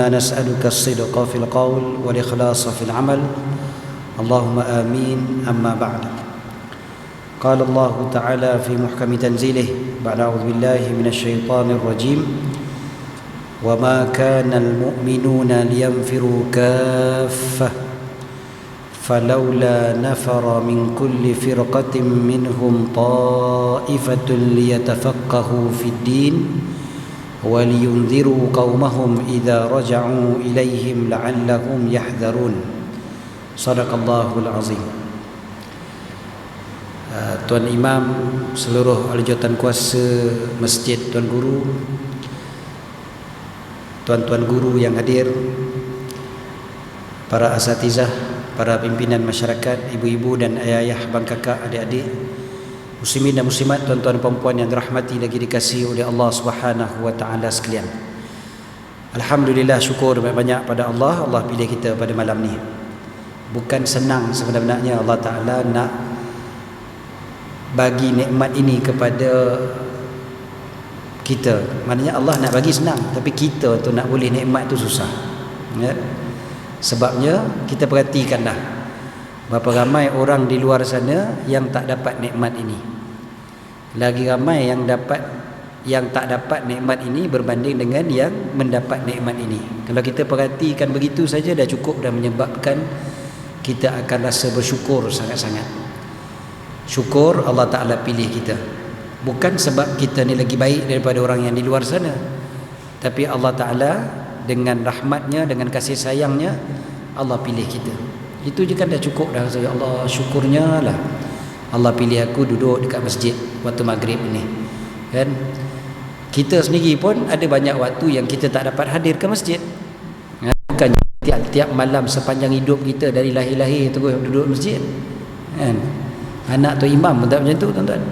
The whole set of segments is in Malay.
إنا نسألك الصدق في القول والإخلاص في العمل اللهم آمين. أما بعد، قال الله تعالى في محكم تنزيله بعد أعوذ بالله من الشيطان الرجيم وما كان المؤمنون لينفروا كافة فلولا نفر من كل فرقة منهم طائفة ليتفقهوا في الدين ولينذروا قومهم إذا رجعوا إليهم لعلهم يحذرون. صدق الله العظيم. Tuan Imam, seluruh ahli jawatan kuasa masjid, Tuan Guru, tuan-tuan guru yang hadir, para asatizah, para pimpinan masyarakat, ibu-ibu dan ayah-ayah, abang kakak, adik-adik, muslimin dan muslimat, tuan-tuan dan puan-puan yang dirahmati lagi dikasihi oleh Allah Subhanahu wa taala sekalian. Alhamdulillah, syukur banyak-banyak pada Allah. Allah pilih kita pada malam ni. Bukan senang sebenarnya Allah Taala nak bagi nikmat ini kepada kita. Maknanya Allah nak bagi senang, tapi kita tu nak boleh nikmat tu susah. Ya? Sebabnya kita perhatikanlah berapa ramai orang di luar sana yang tak dapat nikmat ini. Lagi ramai yang tak dapat nikmat ini berbanding dengan yang mendapat nikmat ini. Kalau kita perhatikan begitu saja dah cukup dah menyebabkan kita akan rasa bersyukur sangat-sangat. Syukur Allah Ta'ala pilih kita. Bukan sebab kita ni lagi baik daripada orang yang di luar sana, tapi Allah Ta'ala dengan rahmatnya, dengan kasih sayangnya, Allah pilih kita. Itu je kan dah cukup dah. Ya Allah, syukurnya lah Allah pilih aku duduk dekat masjid waktu maghrib ni. Kan? Kita sendiri pun ada banyak waktu yang kita tak dapat hadir ke masjid. Bukan tiap-tiap malam sepanjang hidup kita dari lahir-lahir terus duduk masjid. Kan? Anak tu imam pun tak macam tu, tuan-tuan.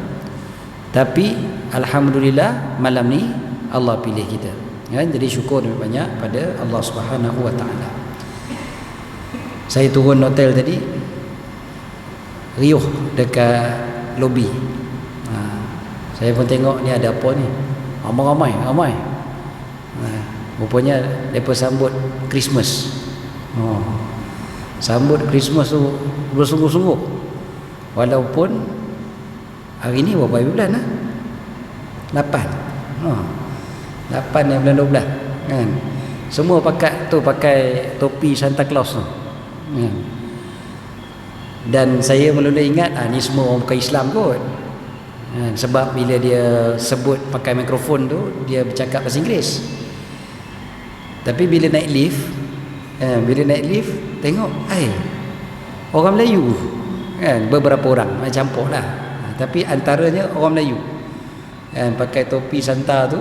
Tapi alhamdulillah malam ni Allah pilih kita. Kan? Jadi syukur banyak pada Allah Subhanahu wa taala. Saya turun hotel tadi, riuh dekat lobi. Saya pun tengok ni ada apa ni, ramai. Rupanya mereka sambut Christmas. Sambut Christmas tu bersungguh-sungguh. Walaupun hari ni berapa bulan 8 yang bulan 12 kan. Semua pakai topi Santa Claus tu. Dan saya mula-mula ingat ni semua orang bukan Islam kot. Sebab bila dia sebut pakai mikrofon tu, dia bercakap bahasa Inggeris. Tapi bila naik lift tengok orang Melayu kan, beberapa orang campur lah. Tapi antaranya orang Melayu kan, pakai topi Santa tu,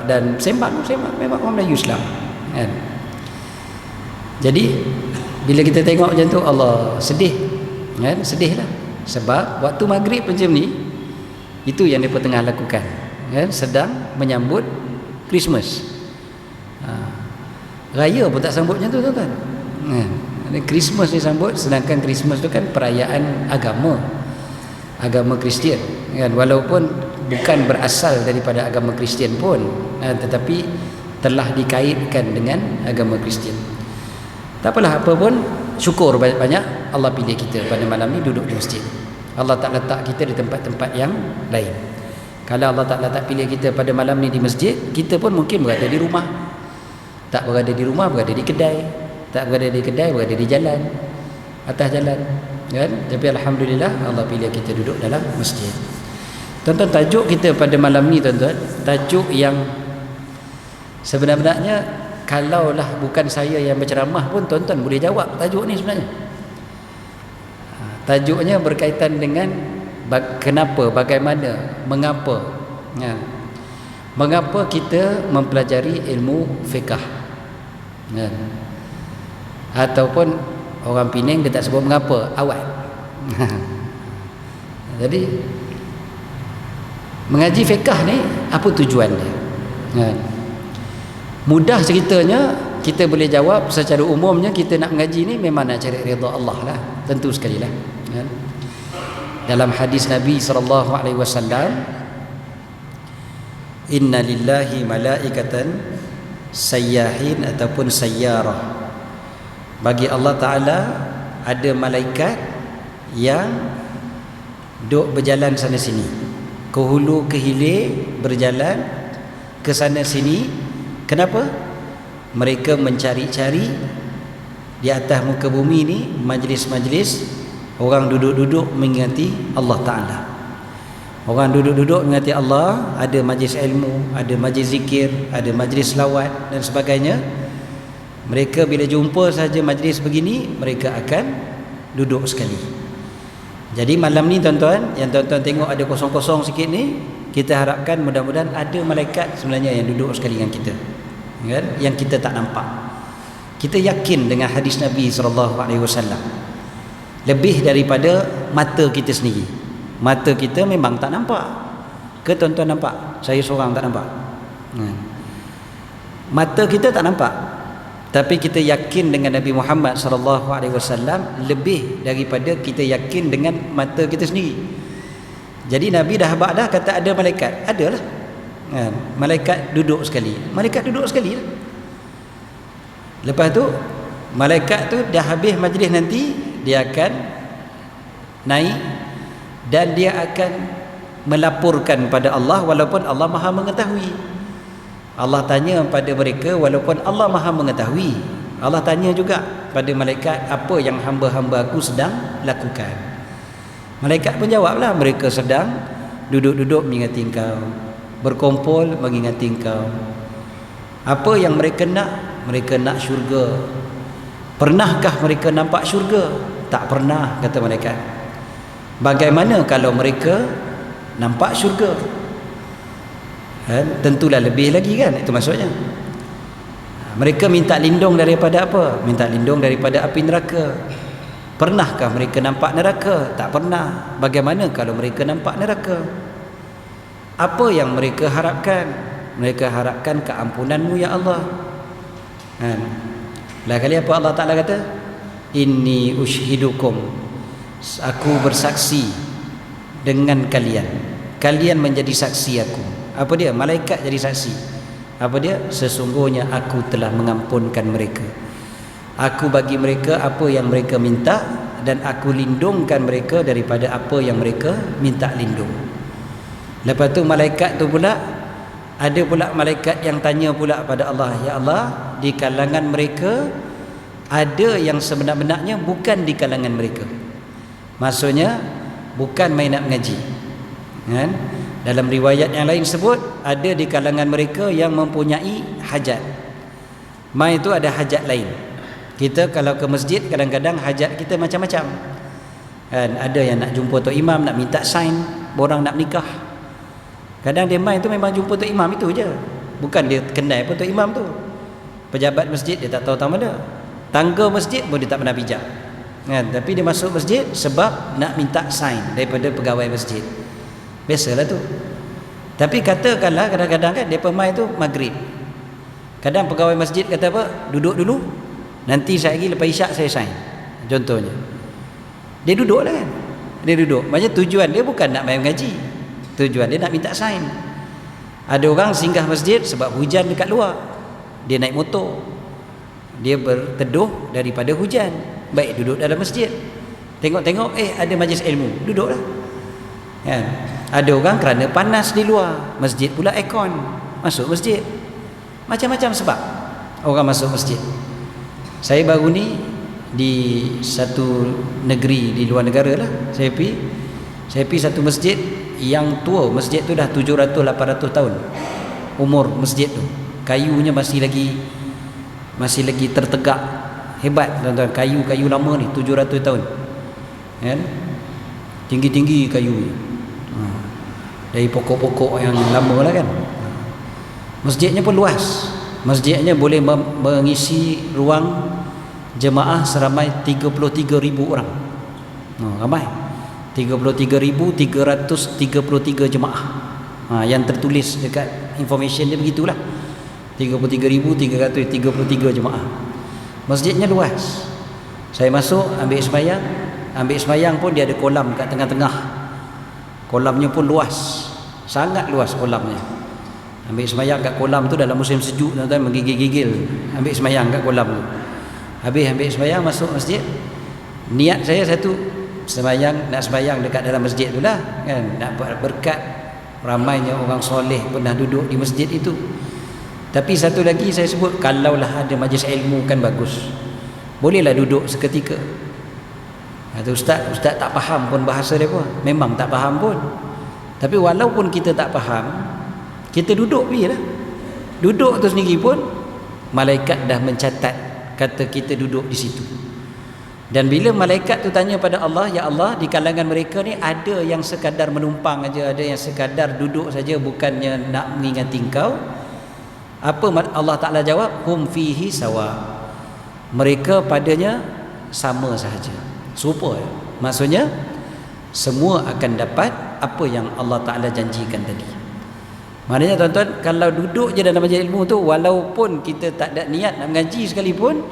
dan sembang memang orang Melayu Islam kan. Jadi bila kita tengok macam tu, Allah sedih kan, sedih lah. Sebab waktu maghrib macam ni, itu yang mereka tengah lakukan kan, sedang menyambut Christmas. Raya pun tak sambut macam tu, tuan-tuan. Christmas disambut, sedangkan Christmas tu kan perayaan agama Kristian kan, walaupun bukan berasal daripada agama Kristian pun, tetapi telah dikaitkan dengan agama Kristian. Tak apalah, apa pun syukur banyak-banyak Allah pilih kita pada malam ni duduk di masjid. Allah tak letak kita di tempat-tempat yang lain. Kalau Allah Ta'ala tak pilih kita pada malam ni di masjid, kita pun mungkin berada di rumah. Tak berada di rumah, berada di kedai. Tak berada di kedai, berada di jalan, atas jalan kan. Tapi alhamdulillah Allah pilih kita duduk dalam masjid. Tuan-tuan, tajuk kita pada malam ni, tuan-tuan, tajuk yang sebenarnya kalaulah bukan saya yang berceramah pun tuan-tuan boleh jawab tajuk ni sebenarnya. Tajuknya berkaitan dengan kenapa, bagaimana, mengapa. Mengapa kita mempelajari ilmu fiqh. Ataupun orang Penang dia tak sebut mengapa, awal. Jadi mengaji fiqh ni apa tujuan dia? Mudah ceritanya kita boleh jawab secara umumnya, kita nak mengaji ni memang nak cari redha Allah lah, tentu sekali lah. Dalam hadis Nabi SAW, inna lillahi malaikatan sayyahin ataupun sayyarah. Bagi Allah Ta'ala ada malaikat yang duk berjalan sana sini, ke hulu ke hilir, berjalan ke sana sini. Kenapa? Mereka mencari-cari di atas muka bumi ni majlis-majlis orang duduk-duduk mengingati Allah Ta'ala. Orang duduk-duduk mengingati Allah, ada majlis ilmu, ada majlis zikir, ada majlis selawat dan sebagainya. Mereka bila jumpa saja majlis begini, mereka akan duduk sekali. Jadi malam ni tuan-tuan, yang tuan-tuan tengok ada kosong-kosong sikit ni, kita harapkan mudah-mudahan ada malaikat sebenarnya yang duduk sekali dengan kita, kan? Yang kita tak nampak. Kita yakin dengan hadis Nabi SAW lebih daripada mata kita sendiri. Mata kita memang tak nampak. Ke tuan-tuan nampak? Saya seorang tak nampak. Mata kita tak nampak, tapi kita yakin dengan Nabi Muhammad SAW lebih daripada kita yakin dengan mata kita sendiri. Jadi Nabi dah habaq dah kata ada malaikat. Adalah, malaikat duduk sekali. Malaikat duduk sekali lah. Lepas tu malaikat tu dah habis majlis nanti, dia akan naik dan dia akan melaporkan pada Allah, walaupun Allah Maha mengetahui. Allah tanya pada mereka walaupun Allah Maha mengetahui. Allah tanya juga pada malaikat, apa yang hamba-hamba aku sedang lakukan. Malaikat pun jawablah, mereka sedang duduk-duduk mengingati engkau, berkumpul mengingati engkau. Apa yang mereka nak? Mereka nak syurga. Pernahkah mereka nampak syurga? Tak pernah, kata malaikat. Bagaimana kalau mereka nampak syurga? Tentulah lebih lagi, kan? Itu maksudnya. Mereka minta lindung daripada apa? Minta lindung daripada api neraka. Pernahkah mereka nampak neraka? Tak pernah. Bagaimana kalau mereka nampak neraka? Apa yang mereka harapkan? Mereka harapkan keampunan-Mu ya Allah. Lah kali apa Allah Ta'ala kata? Inni ushidukum, aku bersaksi dengan kalian. Kalian menjadi saksi aku. Apa dia? Malaikat jadi saksi. Apa dia? Sesungguhnya aku telah mengampunkan mereka. Aku bagi mereka apa yang mereka minta, dan aku lindungkan mereka daripada apa yang mereka minta lindung. Lepas tu malaikat tu pula, ada pula malaikat yang tanya pula pada Allah, ya Allah, di kalangan mereka ada yang sebenar-benarnya bukan di kalangan mereka. Maksudnya bukan main nak mengaji, kan? Dalam riwayat yang lain sebut ada di kalangan mereka yang mempunyai hajat. Mai itu ada hajat lain. Kita kalau ke masjid kadang-kadang hajat kita macam-macam, kan? Ada yang nak jumpa tok imam, nak minta sign, orang nak nikah. Kadang dia mai tu memang jumpa tok imam itu je, bukan dia kenal pun tok imam tu. Pejabat masjid dia tak tahu tang mana, tangga masjid pun dia tak pernah pijak, kan? Tapi dia masuk masjid sebab nak minta sign daripada pegawai masjid. Biasalah tu. Tapi katakanlah kadang-kadang kan dia mai tu maghrib, kadang pegawai masjid kata apa, duduk dulu, nanti saya lagi lepas isyak saya sign, contohnya. Dia duduk lah, kan? Dia duduk, maksudnya tujuan dia bukan nak main mengaji, tujuan dia nak minta sign. Ada orang singgah masjid sebab hujan dekat luar, dia naik motor, dia berteduh daripada hujan, baik duduk dalam masjid, tengok-tengok ada majlis ilmu, duduklah, kan? Ada orang kerana panas di luar, masjid pula aircon, masuk masjid. Macam-macam sebab orang masuk masjid. Saya baru ni di satu negeri di luar negara lah, saya pergi satu masjid yang tua. Masjid tu dah 700-800 tahun umur masjid tu. Kayunya masih lagi tertegak. Hebat tuan-tuan, kayu lama ni 700 tahun, kan? Tinggi-tinggi kayu dari pokok-pokok yang lama lah, kan? Masjidnya pun luas. Masjidnya boleh mengisi ruang jemaah seramai 33,000 orang. Ramai 33,333 jemaah. Yang tertulis dekat information dia begitulah, 33,333 jemaah. Masjidnya luas. Saya masuk ambil sembahyang pun dia ada kolam kat tengah-tengah. Kolamnya pun luas, sangat luas kolamnya. Ambil semayang kat kolam tu dalam musim sejuk, tuan-tuan, menggigil-gigil ambil semayang kat kolam tu. Habis ambil semayang, masuk masjid, niat saya satu, nak semayang dekat dalam masjid tu lah kan, nak berkat ramainya orang soleh pernah duduk di masjid itu. Tapi satu lagi saya sebut, kalaulah ada majlis ilmu kan bagus, bolehlah duduk seketika. Kata ustaz tak faham pun bahasa dia pun, memang tak faham pun, tapi walaupun kita tak faham, kita duduk pergi lah. Duduk tu sendiri pun malaikat dah mencatat kata kita duduk di situ. Dan bila malaikat tu tanya pada Allah, ya Allah, di kalangan mereka ni ada yang sekadar menumpang aja, ada yang sekadar duduk saja, bukannya nak mengingati engkau. Apa Allah Ta'ala jawab? Hum fihi sawa, mereka padanya sama sahaja, serupa. Maksudnya semua akan dapat apa yang Allah Ta'ala janjikan tadi. Maknanya tuan-tuan, kalau duduk je dalam majlis ilmu tu, walaupun kita tak ada niat nak mengaji sekalipun,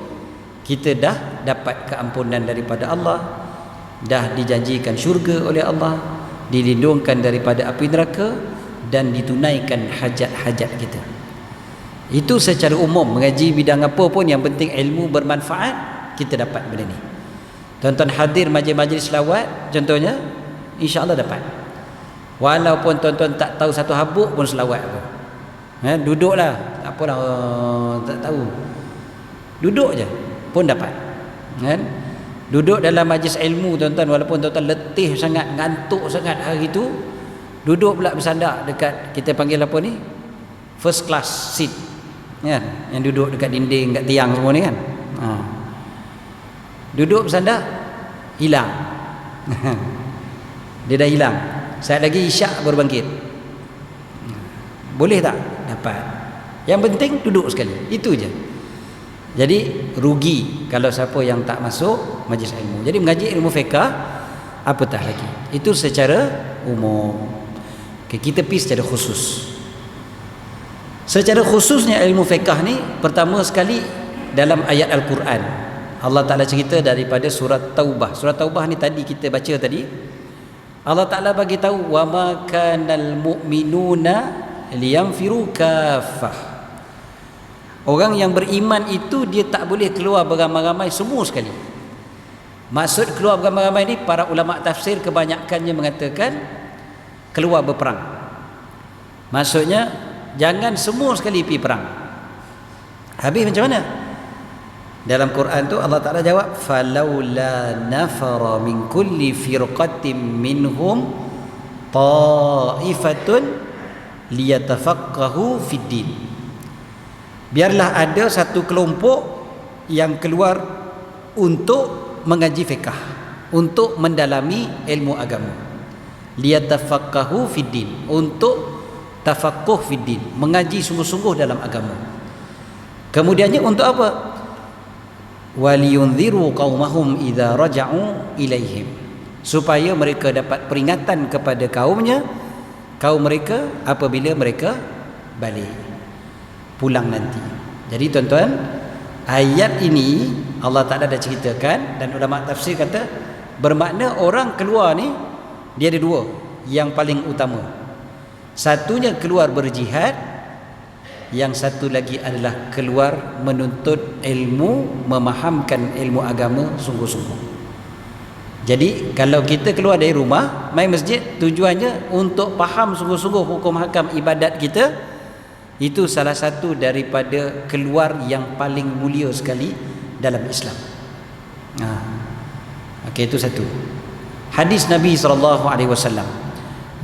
kita dah dapat keampunan daripada Allah, dah dijanjikan syurga oleh Allah, dilindungkan daripada api neraka, dan ditunaikan hajat-hajat kita. Itu secara umum, mengaji bidang apa pun, yang penting ilmu bermanfaat, kita dapat benda ni. Tuan-tuan hadir majlis-majlis selawat contohnya, insya-Allah dapat. Walaupun tuan-tuan tak tahu satu habuk pun selawat apa. Duduklah, tak apalah, tak tahu. Duduk je pun dapat. Duduk dalam majlis ilmu tuan-tuan, walaupun tuan-tuan letih sangat, ngantuk sangat hari tu, duduk pula bersandar dekat, kita panggil apa ni, first class seat, yang duduk dekat dinding, dekat tiang semua ni kan. Duduk bersandar, hilang. Dia dah hilang. Saat lagi isyak baru bangkit. Boleh tak? Dapat. Yang penting duduk sekali, itu je. Jadi rugi kalau siapa yang tak masuk majlis ilmu. Jadi mengaji ilmu fiqh apatah lagi. Itu secara umum. Kita pergi secara khusus. Secara khususnya ilmu fiqh ni, pertama sekali dalam ayat Al-Quran. Allah Ta'ala cerita daripada surat Taubah. Surat Taubah ni tadi kita baca tadi. Allah Ta'ala bagi tahu, wa ma kanal mu'minuna liyanfiru kaffah. Orang yang beriman itu dia tak boleh keluar beramai-ramai semua sekali. Maksud keluar beramai-ramai ni, para ulama tafsir kebanyakannya mengatakan keluar berperang. Maksudnya jangan semua sekali pergi perang. Habis macam mana? Dalam Quran tu Allah Ta'ala jawab, falaula nafara min kulli firqatin minhum ta'ifatun liyatafaqahu fid din. Biarlah ada satu kelompok yang keluar untuk mengaji fiqh, untuk mendalami ilmu agama. Liyatafaqahu fid din, untuk tafaqquh fid din, mengaji sungguh-sungguh dalam agama. Kemudiannya untuk apa? waliyunziru qaumahum idza raja'u ilaihim, supaya mereka dapat peringatan kepada kaum mereka apabila mereka balik pulang nanti. Jadi tuan-tuan, ayat ini Allah Ta'ala dah ceritakan, dan ulama tafsir kata bermakna orang keluar ni dia ada dua yang paling utama. Satunya keluar berjihad, yang satu lagi adalah keluar menuntut ilmu, memahamkan ilmu agama sungguh-sungguh. Jadi kalau kita keluar dari rumah mai masjid, tujuannya untuk faham sungguh-sungguh hukum hakam ibadat kita, itu salah satu daripada keluar yang paling mulia sekali dalam Islam. Okey, itu satu. Hadis Nabi SAW,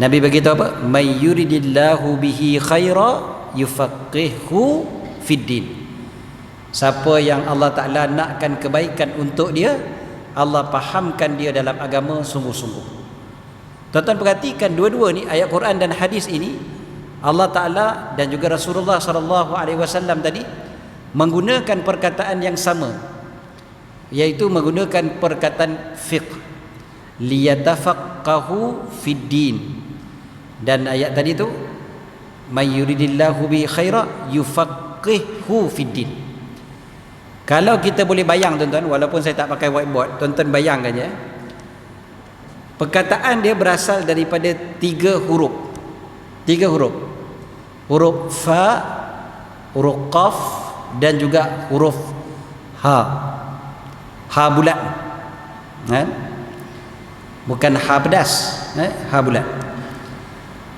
Nabi beritahu apa? May yuridillahu bihi khaira yufaqihu fid din. Siapa yang Allah Ta'ala nakkan kebaikan untuk dia, Allah fahamkan dia dalam agama sungguh-sungguh. Tuan-tuan perhatikan dua-dua ni, ayat Quran dan hadis ini, Allah Ta'ala dan juga Rasulullah SAW tadi menggunakan perkataan yang sama, iaitu menggunakan perkataan fiqh, liyatafaqahu fid din. Dan ayat tadi tu, may yuridillahu bi khaira yufaqihu fid din. Kalau kita boleh bayang tuan-tuan, walaupun saya tak pakai whiteboard, tuan-tuan bayangkan je, perkataan dia berasal daripada tiga huruf. huruf fa, huruf qaf dan juga huruf ha. Ha bulat. Bukan ha pedas, ha bulat.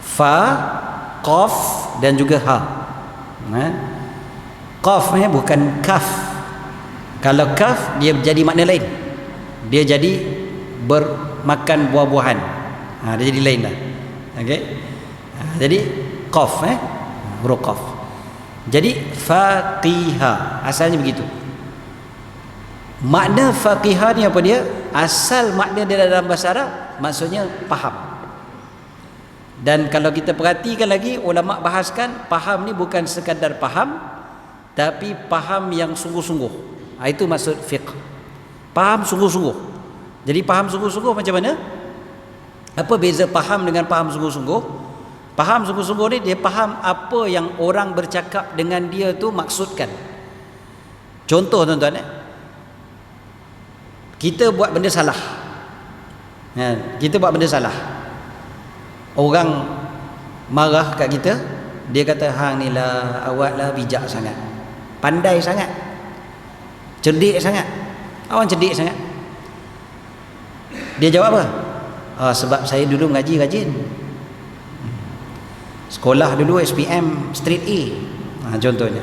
Fa, qaf dan juga ha. Qaf bukan kaf. Kalau kaf dia jadi makna lain. Dia jadi bermakan buah-buahan. Dia jadi lain dah. Okey. Jadi qaf huruf qaf. Jadi faqiha asalnya begitu. Makna faqiha ni apa dia? Asal makna dia dalam bahasa Arab maksudnya faham. Dan kalau kita perhatikan lagi, ulama bahaskan faham ni bukan sekadar faham, tapi faham yang sungguh-sungguh. Itu maksud fiqh. Faham sungguh-sungguh. Jadi faham sungguh-sungguh macam mana? Apa beza faham dengan faham sungguh-sungguh? Faham sungguh-sungguh ni dia faham apa yang orang bercakap dengan dia tu maksudkan. Contoh tuan-tuan, kita buat benda salah. Kita buat benda salah. Orang marah kat kita, dia kata hang ni lah, awak lah bijak sangat, pandai sangat, cerdik sangat, awak cerdik sangat. Dia jawab apa? Sebab saya dulu mengaji rajin, sekolah dulu SPM straight A. Contohnya.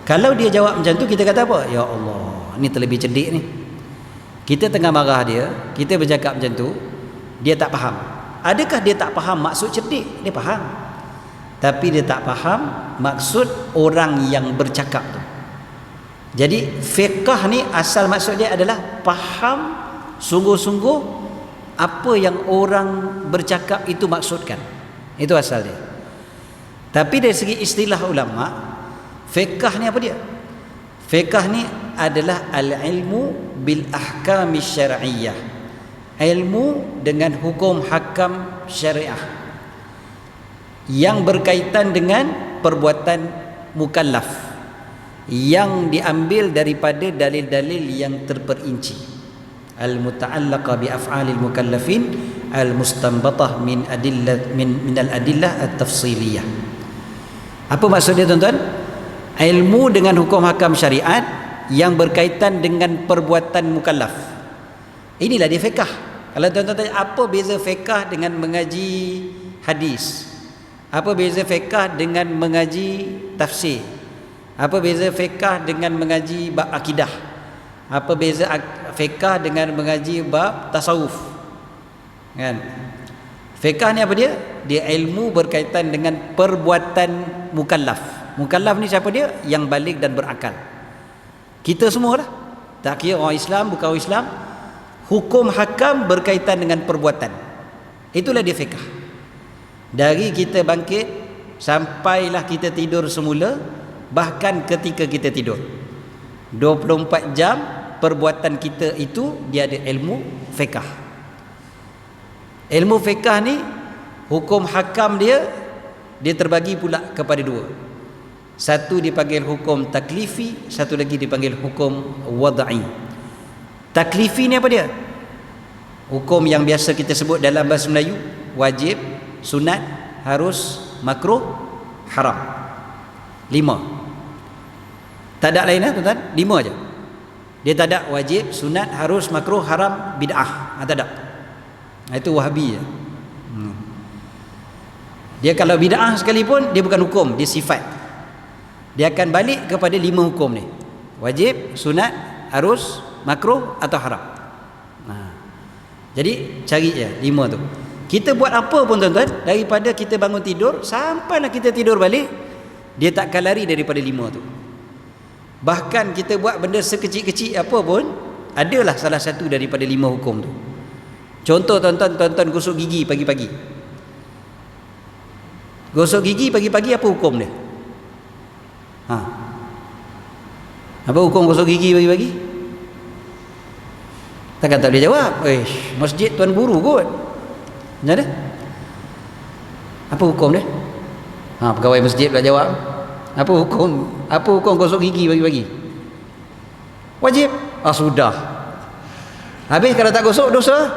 Kalau dia jawab macam tu, kita kata apa? Ya Allah, ni terlebih cerdik ni. Kita tengah marah dia, kita bercakap macam tu, dia tak faham. Adakah dia tak faham maksud cerdik? Dia faham. Tapi dia tak faham maksud orang yang bercakap tu. Jadi fiqh ni asal maksud dia adalah faham sungguh-sungguh apa yang orang bercakap itu maksudkan. Itu asal dia. Tapi dari segi istilah ulama, fiqh ni apa dia? Fiqh ni adalah al-ilmu bil ahkam syar'iyyah. Ilmu dengan hukum hakam syariah yang berkaitan dengan perbuatan mukallaf yang diambil daripada dalil-dalil yang terperinci. Al-muta'allaqa bi af'alil mukallafin al-mustanbatah min al-adillah at-tafsiliyah. Apa maksud dia tuan-tuan? Ilmu dengan hukum hakam syariat yang berkaitan dengan perbuatan mukallaf. Inilah dia fiqh. Kalau tuan-tuan tanya apa beza fiqh dengan mengaji hadis? Apa beza fiqh dengan mengaji tafsir? Apa beza fiqh dengan mengaji bab akidah? Apa beza fiqh dengan mengaji bab tasawuf? Kan? Fiqh ni apa dia? Dia ilmu berkaitan dengan perbuatan mukallaf. Mukallaf ni siapa dia? Yang baligh dan berakal. Kita semua lah. Tak kira orang Islam, bukan orang Islam. Hukum hakam berkaitan dengan perbuatan. Itulah dia fiqh. Dari kita bangkit sampailah kita tidur semula, bahkan ketika kita tidur 24 jam perbuatan kita itu dia ada ilmu fiqh. Ilmu fiqh ni hukum hakam dia terbagi pula kepada dua. Satu dipanggil hukum taklifi, satu lagi dipanggil hukum wad'i. Taklifi ni apa dia? Hukum yang biasa kita sebut dalam bahasa Melayu, wajib, sunat, harus, makruh, haram. 5. Tak ada lain lah tuan-tuan, 5 aja. Dia tak ada wajib, sunat, harus, makruh, haram, bid'ah. Tak ada. Itu Wahabi je. Dia kalau bid'ah sekalipun, dia bukan hukum, dia sifat. Dia akan balik kepada 5 hukum ni. Wajib, sunat, harus, makruh atau haram. Jadi cari je 5 tu. Kita buat apa pun tuan-tuan, daripada kita bangun tidur sampailah kita tidur balik, dia takkan lari daripada 5 tu. Bahkan kita buat benda sekecil-kecil apa pun, adalah salah satu daripada 5 hukum tu. Contoh tuan-tuan gosok gigi pagi-pagi. Gosok gigi pagi-pagi apa hukum dia? Apa hukum gosok gigi pagi-pagi? Takkan tak boleh jawab. Masjid tuan guru kot. Macam mana? Apa hukum dia? Pegawai masjid pula jawab. Apa hukum gosok gigi pagi-pagi? Wajib. Sudah. Habis kalau tak gosok dosa.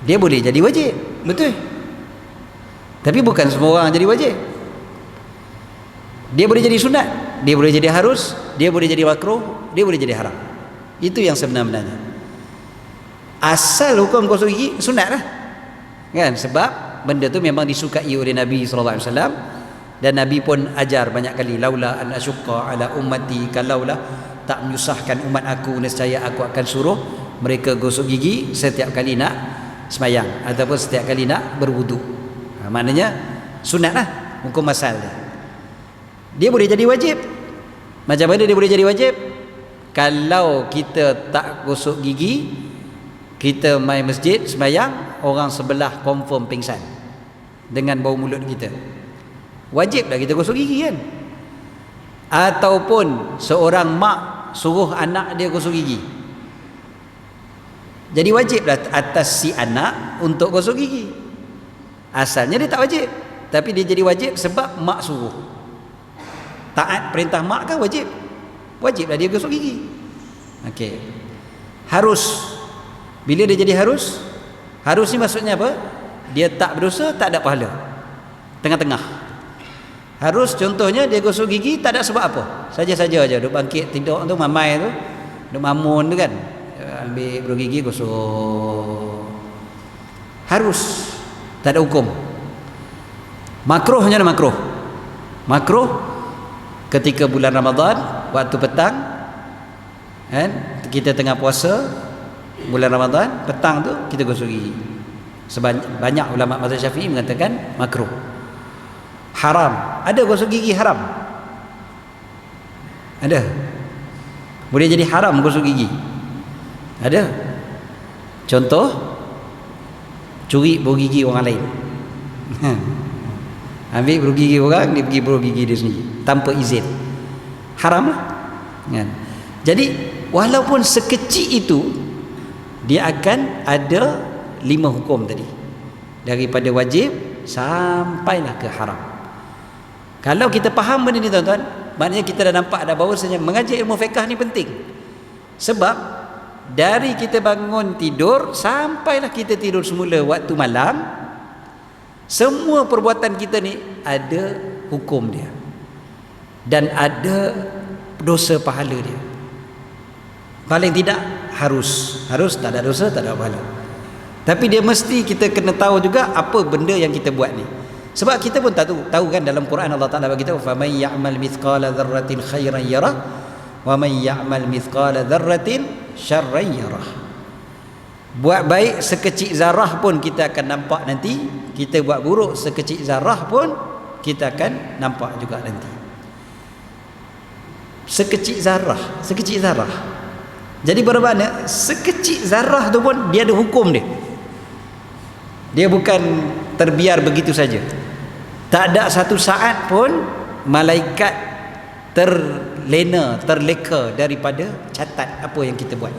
Dia boleh jadi wajib. Betul. Tapi bukan semua orang jadi wajib. Dia boleh jadi sunat, dia boleh jadi harus, dia boleh jadi makruh, dia boleh jadi haram. Itu yang sebenar-benarnya. Asal hukum gosok gigi sunat lah. Kan? Sebab benda tu memang disukai oleh Nabi sallallahu alaihi wasallam, dan Nabi pun ajar banyak kali, laula an asyqa ala ummati, kalaulah tak menyusahkan umat aku, nescaya aku akan suruh mereka gosok gigi setiap kali nak semayang ataupun setiap kali nak berwuduk. Maknanya sunat lah hukum asal dia. Dia boleh jadi wajib. Macam mana dia boleh jadi wajib? Kalau kita tak gosok gigi, kita mai masjid semayang, orang sebelah confirm pingsan dengan bau mulut kita, wajib dah kita gosok gigi kan? Ataupun seorang mak suruh anak dia gosok gigi, jadi wajib dah atas si anak untuk gosok gigi. Asalnya dia tak wajib, tapi dia jadi wajib sebab mak suruh. Taat perintah mak kan wajib, wajiblah dia gosok gigi. Okey. Harus, bila dia jadi harus, harus ni maksudnya apa? Dia tak berdosa, tak ada pahala, tengah-tengah. Harus contohnya dia gosok gigi tak ada sebab apa, saja-saja aja duk bangkit tidur tu, mamai tu duk mamun tu kan, ambil beruk gigi gosok. Harus, tak ada hukum. Makruhnya ada makruh. Makruh ketika bulan Ramadan, waktu petang kan, kita tengah puasa bulan Ramadan, petang tu kita gosok gigi. Banyak ulama mazhab Syafi'i mengatakan makruh. Haram, ada gosok gigi haram, ada, boleh jadi haram gosok gigi, ada. Contoh, curi bau gigi orang lain. Ambil bau gigi orang, dia pergi bau gigi dia sendiri tanpa izin, haram lah kan? Jadi walaupun sekecil itu, dia akan ada 5 hukum tadi, daripada wajib sampailah ke haram. Kalau kita faham benda ni tuan-tuan, maknanya kita dah nampak dah bahawasanya mengaji ilmu fiqh ni penting. Sebab dari kita bangun tidur sampailah kita tidur semula waktu malam, semua perbuatan kita ni ada hukum dia dan ada dosa pahala dia. Paling tidak harus tak ada dosa, tak ada pahala. Tapi dia mesti kita kena tahu juga apa benda yang kita buat ni. Sebab kita pun tahu kan, dalam Quran Allah Taala bagi tahu, faman ya'mal mithqala dzarratin khairan yarah wa man ya'mal mithqala dzarratin syarran yarah. Buat baik sekecil zarah pun kita akan nampak nanti, kita buat buruk sekecil zarah pun kita akan nampak juga nanti. Sekecil zarah. Jadi bermakna sekecil zarah tu pun dia ada hukum dia. Dia bukan terbiar begitu saja. Tak ada satu saat pun malaikat terleka daripada catat apa yang kita buat.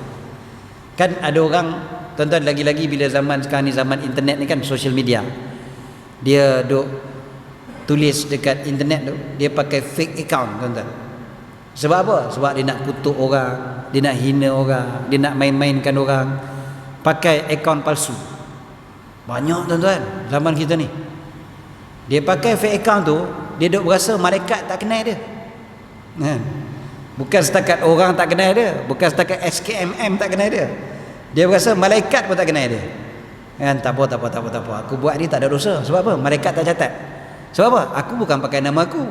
Kan ada orang, tuan-tuan, lagi-lagi bila zaman sekarang ni, zaman internet ni kan, social media, dia duk tulis dekat internet tu, dia pakai fake account, tuan-tuan. Sebab apa? Sebab dia nak kutuk orang, dia nak hina orang, dia nak main-mainkan orang, pakai account palsu. Banyak, tuan-tuan, zaman kita ni. Dia pakai fake account tu, dia duk berasa malaikat tak kenal dia. Bukan setakat orang tak kenal dia, bukan setakat SKMM tak kenal dia, dia berasa malaikat pun tak kenal dia. Kan, tak apa. Aku buat ni tak ada dosa. Sebab apa? Malaikat tak catat. Sebab apa? Aku bukan pakai nama aku.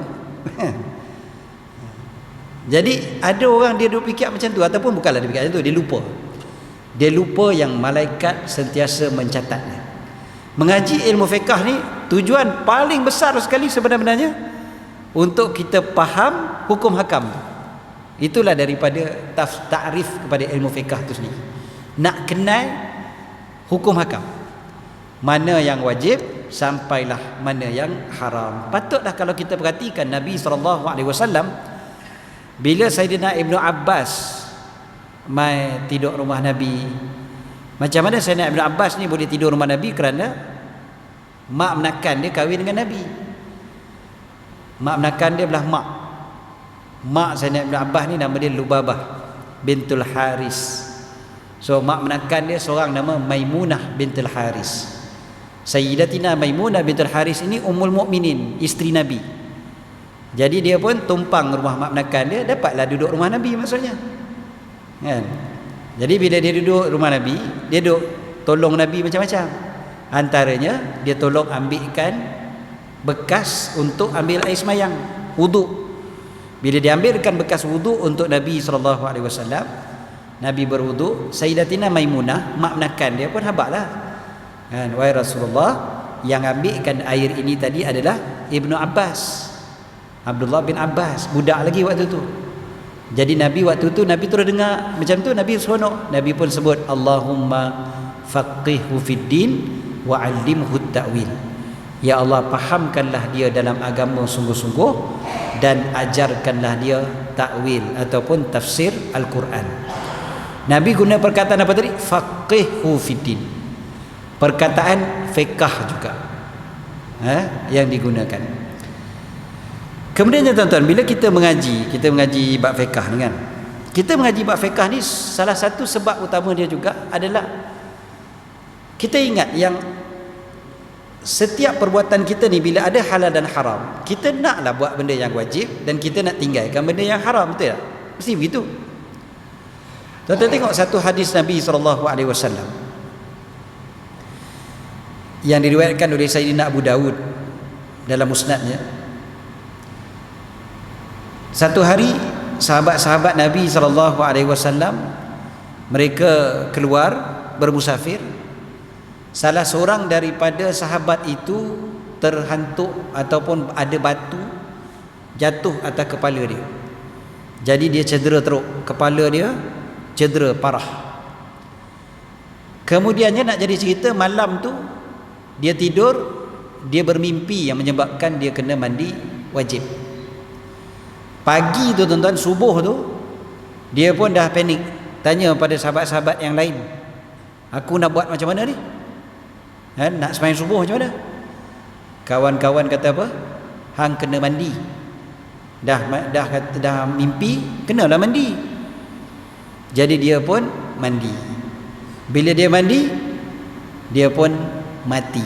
Jadi ada orang dia duk fikir macam tu, ataupun bukanlah dia fikir macam tu, dia lupa yang malaikat sentiasa mencatatnya. Mengaji ilmu fiqh ni tujuan paling besar sekali sebenarnya untuk kita faham hukum hakam. Itulah daripada ta'rif kepada ilmu fiqh tu sendiri. Nak kenal hukum hakam, mana yang wajib sampailah mana yang haram. Patutlah kalau kita perhatikan Nabi SAW, bila Sayyidina Ibnu Abbas mai tidur rumah Nabi, macam mana Sayyidina Ibnu Abbas ni boleh tidur rumah Nabi? Kerana mak menakan dia kahwin dengan Nabi. Mak menakan dia belah mak Sayyidina Ibnu Abbas ni nama dia Lubabah bintul Haris. So mak menakan dia seorang nama Maimunah bintul Haris. Sayyidatina Maimunah bintul Haris ini Ummul Mukminin, isteri Nabi. Jadi dia pun tumpang rumah mak menakan dia, dapatlah duduk rumah Nabi maksudnya. Kan? Jadi bila dia duduk rumah Nabi, dia duduk tolong Nabi macam-macam. Antaranya dia tolong ambilkan bekas untuk ambil air semayang, wuduk. Bila dia ambilkan bekas wuduk untuk Nabi SAW, Nabi berwuduk, Sayyidatina Maimunah, mak menakan dia pun habaklah. Kan, wahai Rasulullah, yang ambilkan air ini tadi adalah Ibnu Abbas, Abdullah bin Abbas, budak lagi waktu tu. Jadi Nabi waktu tu, Nabi terus dengar macam tu, Nabi seronok. Nabi pun sebut, Allahumma faqihhu fid din wa 'allimhu ta'wil. Ya Allah, fahamkanlah dia dalam agama sungguh-sungguh dan ajarkanlah dia takwil ataupun tafsir Al-Quran. Nabi guna perkataan apa tadi? Faqihhu fid din. Perkataan fiqh juga yang digunakan. Kemudian tuan-tuan, bila kita mengaji bab fiqh ni kan, kita mengaji bab fiqh ni, salah satu sebab utama dia juga adalah kita ingat yang setiap perbuatan kita ni bila ada halal dan haram, kita naklah buat benda yang wajib dan kita nak tinggalkan benda yang haram, betul tak? Mesti begitu. Tuan-tuan tengok satu hadis Nabi SAW yang diriwayatkan oleh Sayyidina Abu Dawud dalam musnadnya. Satu hari sahabat-sahabat Nabi SAW mereka keluar bermusafir. Salah seorang daripada sahabat itu terhantuk ataupun ada batu jatuh atas kepala dia. Jadi dia cedera teruk, kepala dia cedera parah. Kemudiannya nak jadi cerita, malam tu dia tidur, dia bermimpi yang menyebabkan dia kena mandi wajib. Pagi tu tuan-tuan, subuh tu, dia pun dah panik, tanya pada sahabat-sahabat yang lain, aku nak buat macam mana ni? Nak sembahyang subuh macam mana? Kawan-kawan kata apa? Hang kena mandi. Dah mimpi, kenalah mandi. Jadi dia pun mandi. Bila dia mandi, dia pun mati.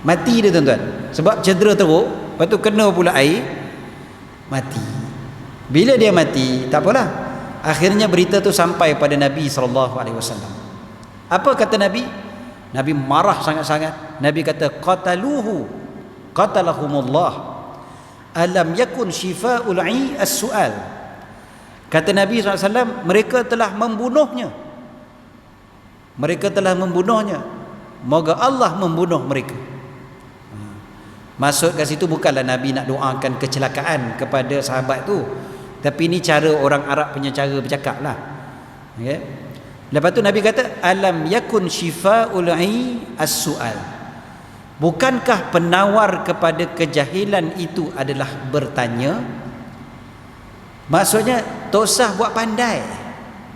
Mati dia tuan-tuan, sebab cedera teruk, lepas tu kena pula air, mati. Bila dia mati, tak apalah, akhirnya berita tu sampai pada Nabi SAW. Apa kata Nabi? Nabi marah sangat-sangat. Nabi kata, qatalahumullah, alam yakun shifa'ul 'i as-su'al. Kata Nabi SAW, mereka telah membunuhnya. Moga Allah membunuh mereka. Maksud kat situ bukanlah Nabi nak doakan kecelakaan kepada sahabat tu, tapi ini cara orang Arab punya cara bercakap lah. Okay? Lepas tu Nabi kata, alam yakun shifa'ul 'i as-su'al. Bukankah penawar kepada kejahilan itu adalah bertanya? Maksudnya tak usah buat pandai.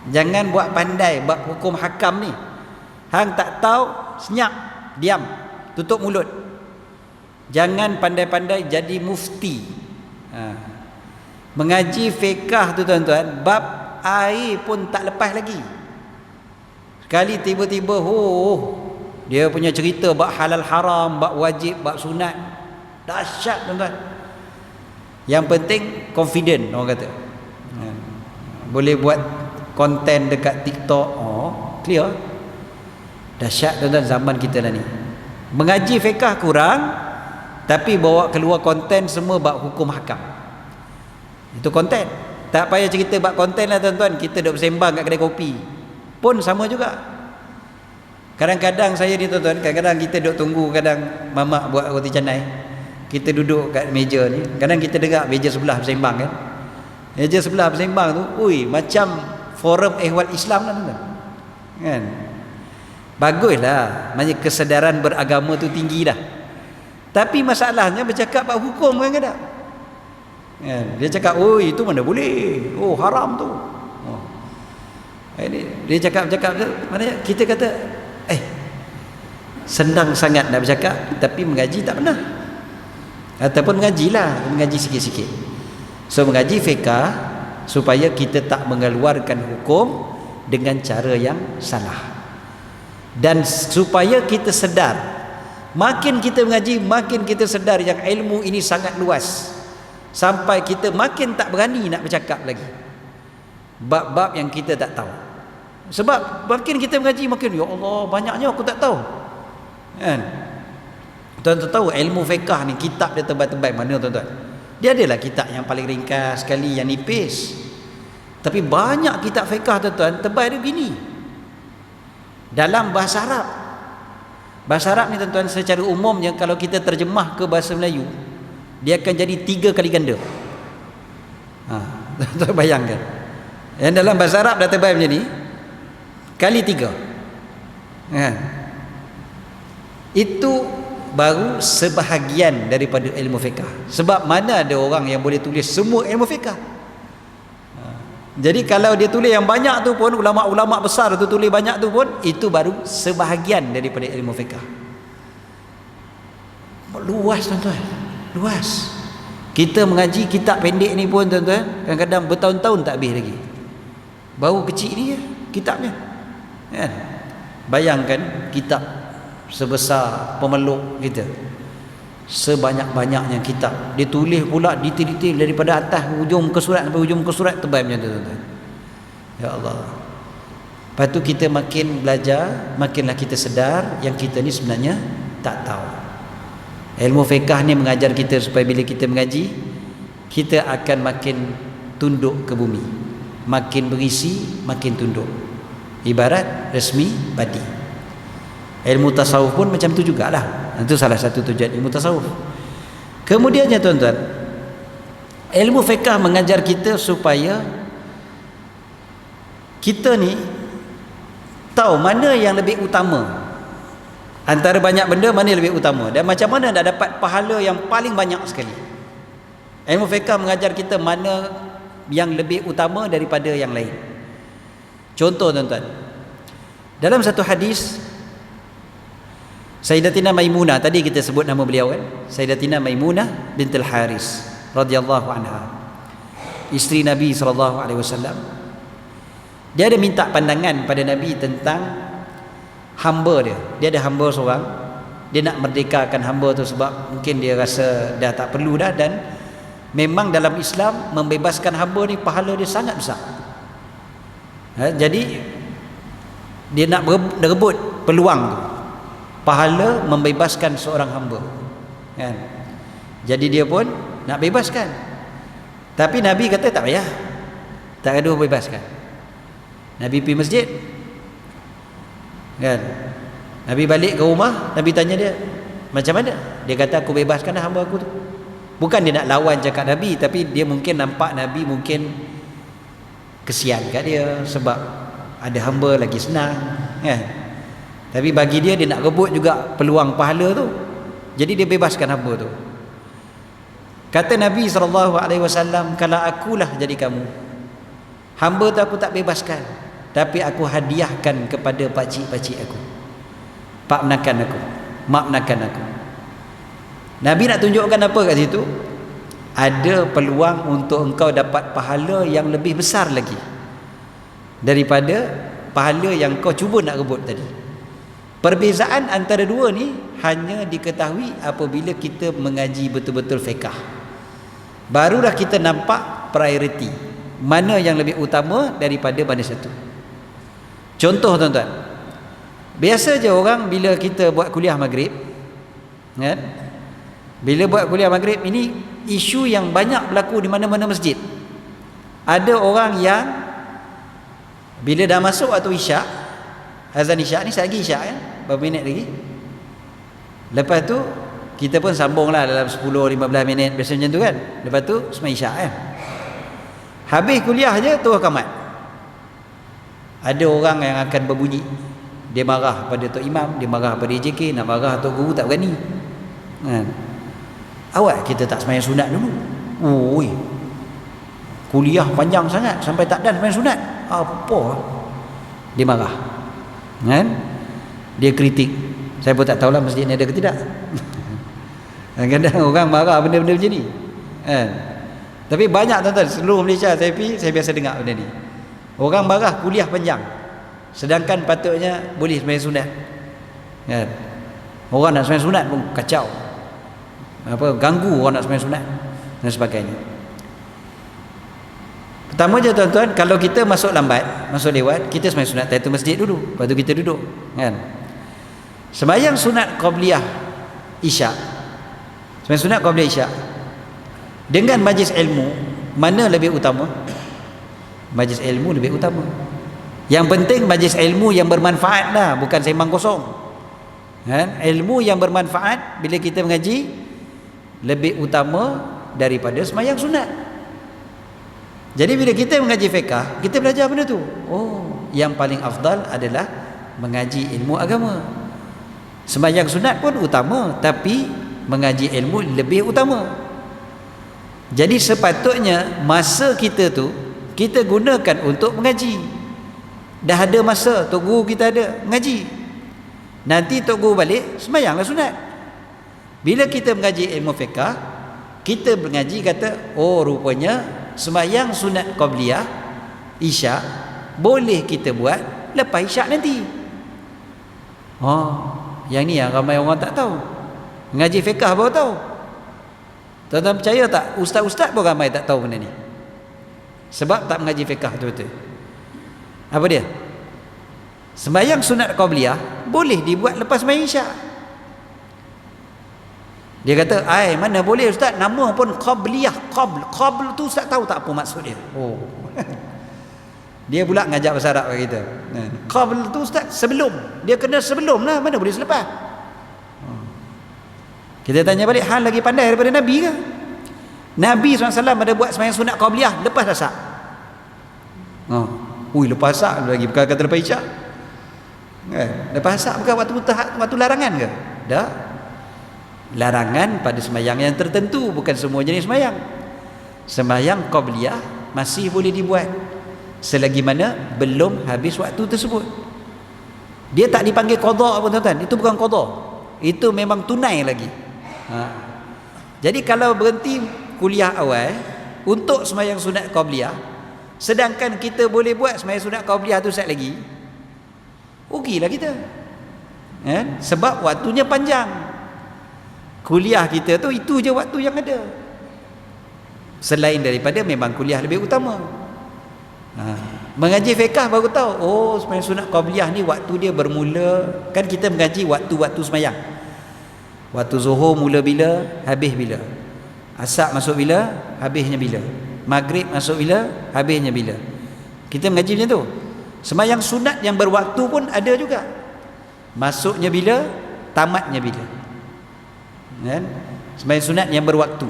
Jangan buat pandai bab hukum hakam ni. Hang tak tahu, senyap, diam, tutup mulut. Jangan pandai-pandai jadi mufti. Mengaji fiqh tu tuan-tuan, bab air pun tak lepas lagi. Sekali tiba-tiba dia punya cerita bab halal haram, bab wajib, bab sunat, dahsyat tuan-tuan. Yang penting confident, orang kata. Boleh buat konten dekat TikTok, clear. Dahsyat tuan-tuan zaman kita lah ni. Mengaji fiqh kurang, tapi bawa keluar konten semua bab hukum hakam. Itu konten. Tak payah cerita bab konten lah tuan-tuan. Kita duduk bersembang kat kedai kopi pun sama juga. Kadang-kadang saya ni tuan-tuan, kadang-kadang kita duduk tunggu, kadang mamak buat roti canai, kita duduk kat meja ni, kadang kita dengar meja sebelah bersembang kan. Meja sebelah bersembang tu, macam forum ehwal Islam lah tuan-tuan. Kan? Baguslah, maknanya kesedaran beragama tu tinggi dah. Tapi masalahnya bercakap bab hukum kadang-kadang. Dia cakap, itu mana boleh, haram tu. Dia cakap maknanya kita kata, senang sangat nak bercakap, tapi mengaji tak pernah. Ataupun mengaji sikit-sikit. So mengaji fiqh supaya kita tak mengeluarkan hukum dengan cara yang salah, dan supaya kita sedar Makin kita mengaji, makin kita sedar yang ilmu ini sangat luas, sampai kita makin tak berani nak bercakap lagi bab-bab yang kita tak tahu. Sebab makin kita mengaji, makin ya Allah, banyaknya aku tak tahu, kan? Tuan-tuan tahu ilmu fiqh ni kitab dia tebal-tebal mana tuan-tuan? Dia adalah kitab yang paling ringkas sekali, yang nipis. Tapi banyak kitab fiqh tuan-tuan tebal dia begini dalam bahasa Arab. Bahasa Arab ni tuan-tuan secara umumnya kalau kita terjemah ke bahasa Melayu, dia akan jadi 3 kali ganda. Tuan-tuan bayangkan, yang dalam bahasa Arab dah tebal macam ni, kali 3. Itu baru sebahagian daripada ilmu fiqh. Sebab mana ada orang yang boleh tulis semua ilmu fiqh. Jadi kalau dia tulis yang banyak tu pun, ulama-ulama besar tu tulis banyak tu pun, itu baru sebahagian daripada ilmu fiqh. Luas tuan-tuan, luas. Kita mengaji kitab pendek ni pun tuan-tuan, kadang-kadang bertahun-tahun tak habis lagi. Baru kecil ni ya kitabnya, kan? Bayangkan kitab sebesar pemeluk kita, sebanyak-banyaknya kitab, dia tulis pula detail-detail daripada atas hujung ke surat sampai hujung ke surat, tebal macam tu tuan-tuan. Ya Allah. Lepas tu kita makin belajar, makinlah kita sedar yang kita ni sebenarnya tak tahu. Ilmu fiqh ni mengajar kita supaya bila kita mengaji, kita akan makin tunduk ke bumi, makin berisi makin tunduk, ibarat resmi padi. Ilmu tasawuf pun macam tu jugalah. Itu salah satu tujuan ilmu tasawuf. Kemudiannya tuan-tuan, ilmu fiqh mengajar kita supaya kita ni tahu mana yang lebih utama antara banyak benda, mana yang lebih utama, dan macam mana nak dapat pahala yang paling banyak sekali. Ilmu fiqh mengajar kita mana yang lebih utama daripada yang lain. Contoh tuan-tuan, dalam satu hadis Sayyidatina Maimunah, tadi kita sebut nama beliau kan, Sayyidatina Maimunah bintul Haris radhiyallahu anha, isteri Nabi SAW. Dia ada minta pandangan pada Nabi tentang hamba dia. Dia ada hamba seorang, dia nak merdekakan hamba tu sebab mungkin dia rasa dah tak perlu dah, dan memang dalam Islam membebaskan hamba ni pahala dia sangat besar. Jadi dia nak berebut peluang tu, pahala membebaskan seorang hamba, kan? Jadi dia pun nak bebaskan, tapi Nabi kata tak payah, tak gaduh bebaskan. Nabi pergi masjid, kan? Nabi balik ke rumah, Nabi tanya dia, macam mana? Dia kata, aku bebaskan hamba aku tu. Bukan dia nak lawan cakap Nabi, tapi dia mungkin nampak Nabi mungkin kesian kat dia sebab ada hamba lagi senang, kan? Tapi bagi dia, dia nak rebut juga peluang pahala tu. Jadi dia bebaskan hamba tu. Kata Nabi SAW, kalau akulah jadi kamu, hamba tu aku tak bebaskan, tapi aku hadiahkan kepada pakcik-pakcik aku, pak menakan aku, mak menakan aku. Nabi nak tunjukkan apa kat situ? Ada peluang untuk engkau dapat pahala yang lebih besar lagi daripada pahala yang kau cuba nak rebut tadi. Perbezaan antara dua ni hanya diketahui apabila kita mengaji betul-betul fiqh. Barulah kita nampak priority, mana yang lebih utama daripada mana satu. Contoh tuan-tuan, biasa je orang bila kita buat kuliah maghrib, kan? Bila buat kuliah maghrib ini isu yang banyak berlaku di mana-mana masjid. Ada orang yang bila dah masuk waktu isyak, azan isyak ni lagi isyak kan, berapa minit lagi, lepas tu kita pun sambunglah dalam 10-15 minit biasa macam tu kan. Lepas tu semai isyak kan, habis kuliah je terus qamat. Ada orang yang akan berbunyi, dia marah pada Tok Imam, dia marah pada EJK, nak marah Tok Guru tak berani, kan? Awak kita tak sembahyang sunat dulu. Oi, kuliah panjang sangat sampai tak dan sembahyang sunat. Apa? Dia marah, kan? Dia kritik. Saya pun tak tahulah masjid ni ada ke tidak. Kadang-kadang orang marah benda-benda macam ni, kan? Tapi banyak tuan-tuan, seluruh Malaysia saya pergi, saya biasa dengar benda ni. Orang marah kuliah panjang, sedangkan patutnya boleh sembahyang sunat, kan? Orang nak sembahyang sunat pun kacau, ganggu orang nak sembahyang sunat dan sebagainya. Pertama je tuan-tuan, kalau kita masuk lambat, masuk lewat, kita sembahyang sunat tahiyatul masjid dulu, lepas tu kita duduk, kan. Sembahyang sunat qabliyah isyak, sembahyang sunat qabliyah isyak dengan majlis ilmu, mana lebih utama? Majlis ilmu lebih utama. Yang penting majlis ilmu yang bermanfaat lah, bukan sembang kosong, kan? Ilmu yang bermanfaat bila kita mengaji lebih utama daripada sembahyang sunat. Jadi bila kita mengaji fiqh, kita belajar benda tu. Oh, yang paling afdal adalah mengaji ilmu agama. Sembahyang sunat pun utama, tapi mengaji ilmu lebih utama. Jadi sepatutnya masa kita tu kita gunakan untuk mengaji. Dah ada masa tok guru kita ada mengaji. Nanti tok guru balik, sembahyanglah sunat. Bila kita mengaji ilmu fiqh, kita mengaji kata, oh rupanya sembahyang sunat qabliyah isyak boleh kita buat lepas isyak nanti. Oh, yang ni yang ramai orang tak tahu. Mengaji fiqh baru tahu. Tuan-tuan percaya tak? Ustaz-ustaz pun ramai tak tahu benda ni. Sebab tak mengaji fiqh betul-betul. Apa dia? Sembahyang sunat qabliyah boleh dibuat lepas sembahyang isyak. Dia kata, "Ai, mana boleh ustaz, nama pun qabliyah, qabl tu ustaz tahu tak apa maksud dia?" Oh. Dia pula ngajak bahasa Arab kat kita. Qabl tu ustaz sebelum. Dia kena sebelum lah, mana boleh selepas. Kita tanya balik, hang lagi pandai daripada Nabi ke? Nabi SAW ada buat sembahyang sunat qabliyah lepas asar. Ui, lepas asar lagi, bukan kata lepas isyak. Lepas asar bukan waktu larangan ke? Dah. Larangan pada sembahyang yang tertentu, bukan semua jenis sembahyang. Sembahyang qabliyah masih boleh dibuat selagi mana belum habis waktu tersebut. Dia tak dipanggil qada pun tuan-tuan, itu bukan qada, itu memang tunai lagi. Jadi kalau berhenti kuliah awal untuk sembahyang sunat qabliyah, sedangkan kita boleh buat sembahyang sunat qabliyah tu sat lagi, rugilah kita, kan? Sebab waktunya panjang. Kuliah kita tu itu je waktu yang ada. Selain daripada memang kuliah lebih utama. Mengaji fiqh baru tahu, oh sembahyang sunat qabliyah ni waktu dia bermula, kan kita mengaji waktu-waktu sembahyang. Waktu zuhur mula bila, habis bila. Asar masuk bila, habisnya bila. Maghrib masuk bila, habisnya bila. Kita mengaji macam tu. Sembahyang sunat yang berwaktu pun ada juga. Masuknya bila, tamatnya bila. Kan? Sembahyang sunat yang berwaktu.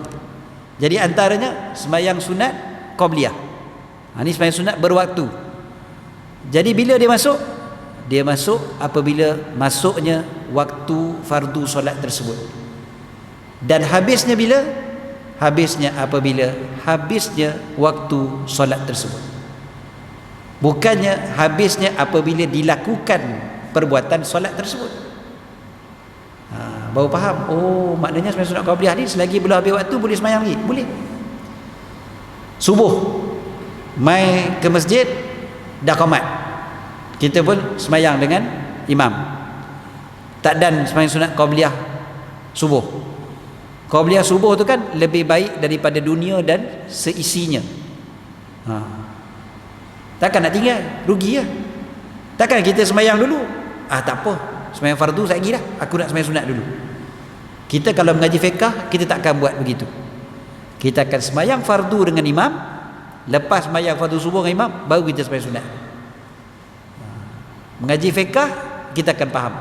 Jadi antaranya sembahyang sunat qabliyah. Ini sembahyang sunat berwaktu. Jadi bila dia masuk? Dia masuk apabila masuknya waktu fardu solat tersebut. Dan habisnya bila? Habisnya apabila habisnya waktu solat tersebut. Bukannya habisnya apabila dilakukan perbuatan solat tersebut. Baru faham, oh maknanya sembahyang sunat qabliyah ni selagi belum habis waktu boleh sembahyang lagi. Boleh. Subuh mai ke masjid dah qamat, kita pun sembahyang dengan imam. Tak dan sembahyang sunat qabliyah subuh. Qabliyah subuh tu kan lebih baik daripada dunia dan seisinya. Takkan nak tinggal, rugi lah. Takkan kita sembahyang dulu, tak apa, sembahyang fardu sekejap lagi dah, aku nak sembahyang sunat dulu. Kita kalau mengaji fiqh, kita takkan buat begitu. Kita akan sembahyang fardu dengan imam, lepas sembahyang fardu subuh dengan imam, baru kita sembahyang sunat. Mengaji fiqh, kita akan faham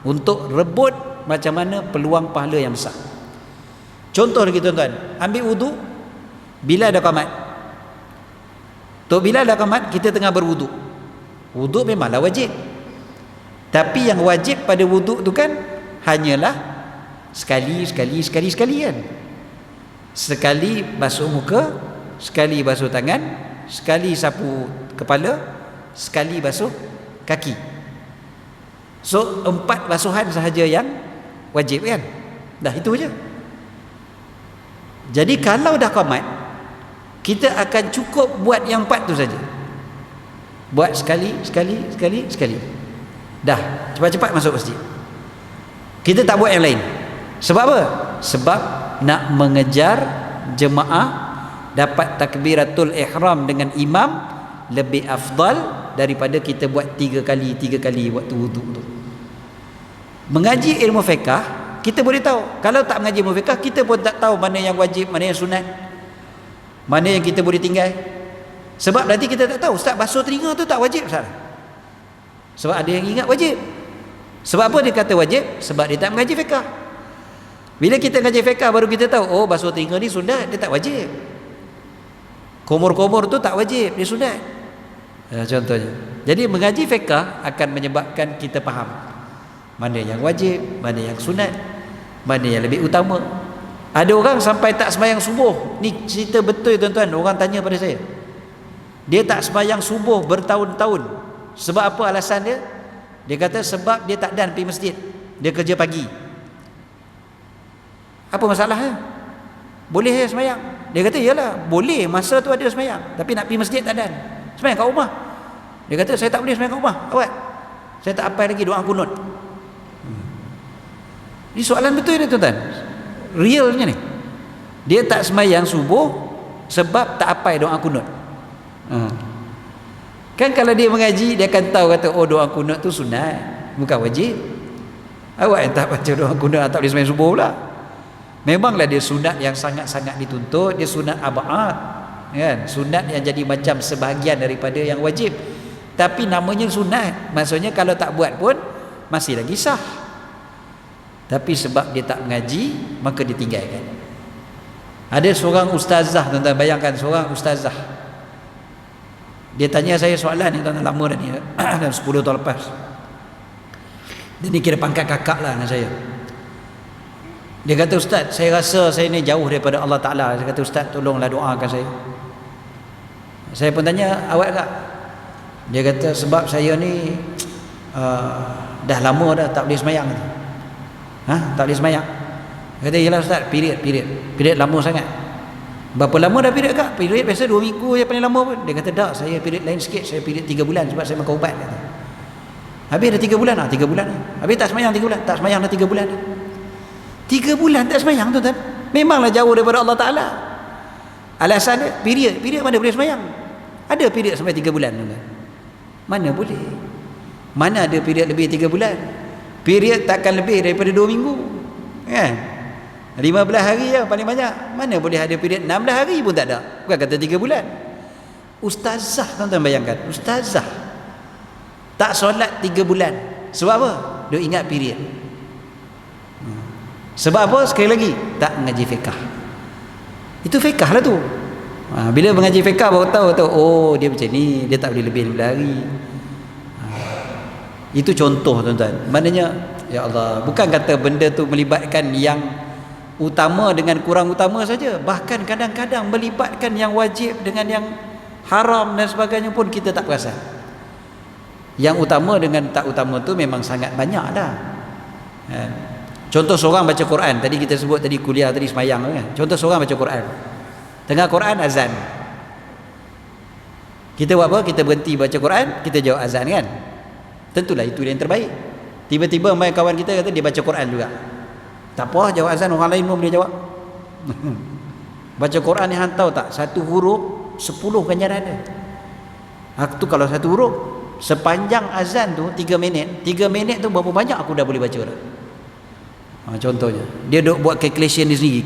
untuk rebut macam mana peluang pahala yang besar. Contoh lagi tuan-tuan, ambil wudu bila ada qamat. Tok bila ada qamat, kita tengah berwudu. Wudu memanglah wajib. Tapi yang wajib pada wudu tu kan hanyalah sekali kan. Sekali basuh muka, sekali basuh tangan, sekali sapu kepala, sekali basuh kaki. So 4 basuhan sahaja yang wajib kan. Dah itu je. Jadi kalau dah qamat, kita akan cukup buat yang 4 tu saja. Buat sekali. Dah, cepat-cepat masuk masjid. Kita tak buat yang lain. Sebab apa? Sebab nak mengejar jemaah dapat takbiratul ihram dengan imam lebih afdal daripada kita buat 3 kali waktu wuduk tu. Mengaji ilmu fiqh kita boleh tahu. Kalau tak mengaji ilmu fiqh kita pun tak tahu mana yang wajib, mana yang sunat, mana yang kita boleh tinggal. Sebab nanti kita tak tahu, ustaz basuh telinga tu tak wajib ustaz. Sebab ada yang ingat wajib. Sebab apa dia kata wajib? Sebab dia tak mengaji fiqh. Bila kita mengaji fiqh baru kita tahu, oh basuh telinga ni sunat, dia tak wajib. Kumur-kumur tu tak wajib, dia sunat. Contohnya. Jadi mengaji fiqh akan menyebabkan kita faham mana yang wajib, mana yang sunat, mana yang lebih utama. Ada orang sampai tak sembahyang subuh. Ni cerita betul tuan-tuan, orang tanya pada saya. Dia tak sembahyang subuh bertahun-tahun. Sebab apa alasan dia? Dia kata sebab dia tak dan pergi masjid. Dia kerja pagi. Apa masalahnya? Boleh sembahyang. Dia kata iyalah, boleh masa tu ada sembahyang, tapi nak pergi masjid tak dan. Sembahyang kat rumah. Dia kata saya tak boleh sembahyang kat rumah. Awak, saya tak hafal lagi doa kunut. Ini soalan betul ni tuan-tuan. Realnya ni. Dia tak sembahyang subuh sebab tak hafal doa kunut. Kan kalau dia mengaji dia akan tahu kata oh doa kunut tu sunat, bukan wajib. Awak yang tak baca doa kunut tak boleh sembahyang subuh pula. Memanglah dia sunat yang sangat-sangat dituntut, dia sunat ab'ad, kan? Sunat yang jadi macam sebahagian daripada yang wajib. Tapi namanya sunat, maksudnya kalau tak buat pun masih lagi sah. Tapi sebab dia tak mengaji, maka dia tinggalkan. Ada seorang ustazah, tuan-tuan bayangkan seorang ustazah. Dia tanya saya soalan ni tuan-tuan, lama dah ni, 10 tahun lepas. Dia ni kira pangkat kakak lah dengan saya. Dia kata, ustaz, saya rasa saya ni jauh daripada Allah Ta'ala. Saya kata, ustaz, tolonglah doakan saya. Saya pun tanya, awak kak? Dia kata, sebab saya ni dah lama dah tak boleh semayang. Tak boleh semayang. Dia kata, iyalah ustaz, period lama sangat. Berapa lama dah period kak? Period biasa 2 minggu je paling lama pun. Dia kata, tak, saya period lain sikit. Saya period 3 bulan sebab saya makan ubat. Kata. Habis dah 3 bulan? 3 bulan. Habis tak semayang 3 bulan? Tak semayang dah 3 bulan. 3 bulan tak semayang tuan-tuan. Memanglah jauh daripada Allah Ta'ala. Alasan dia, period mana boleh semayang? Ada period sampai 3 bulan tuan-tuan. Mana boleh? Mana ada period lebih 3 bulan? Period takkan lebih daripada 2 minggu, kan? 15 hari je paling banyak. Mana boleh ada period 16 hari pun tak ada. Bukan kata 3 bulan. Ustazah tuan-tuan bayangkan, ustazah tak solat 3 bulan. Sebab apa? Dia ingat period. Sebab apa? Sekali lagi, tak mengaji fiqh. Itu fiqh lah tu. Bila mengaji fiqh baru tahu, oh dia macam ni, dia tak boleh lebih 15 hari. Itu contoh tuan-tuan. Maknanya, ya Allah, bukan kata benda tu melibatkan yang utama dengan kurang utama saja. Bahkan kadang-kadang melibatkan yang wajib dengan yang haram dan sebagainya pun kita tak perasan. Yang utama dengan tak utama tu memang sangat banyak dah. Contoh seorang baca Quran. Tadi kita sebut tadi kuliah tadi semayang kan. Contoh seorang baca Quran. Tengah Quran azan. Kita buat apa? Kita berhenti baca Quran, kita jawab azan kan. Tentulah itu yang terbaik. Tiba-tiba main kawan kita kata dia baca Quran juga. Tak apa, jawab azan orang lain pun boleh jawab. Baca Quran ni hang tahu tak? Satu huruf 10 ganjaran dia. Aku tu kalau satu huruf sepanjang azan tu 3 minit. 3 minit tu berapa banyak aku dah boleh baca dah. Contohnya dia duk buat calculation dia sendiri,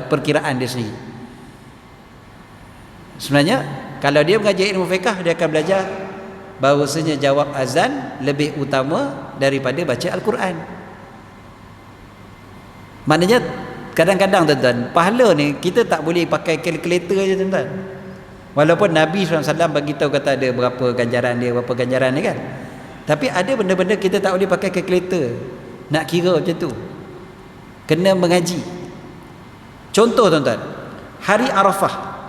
perkiraan dia sendiri. Sebenarnya kalau dia mengaji ilmu fiqh, dia akan belajar bahawasanya jawab azan lebih utama daripada baca Al-Quran. Maknanya kadang-kadang tuan-tuan, pahala ni kita tak boleh pakai kalkulator je tuan-tuan. Walaupun Nabi SAW bagi tahu kata ada berapa ganjaran dia, berapa ganjaran dia kan. Tapi ada benda-benda kita tak boleh pakai kalkulator nak kira macam tu. Kena mengaji. Contoh tuan-tuan, hari Arafah.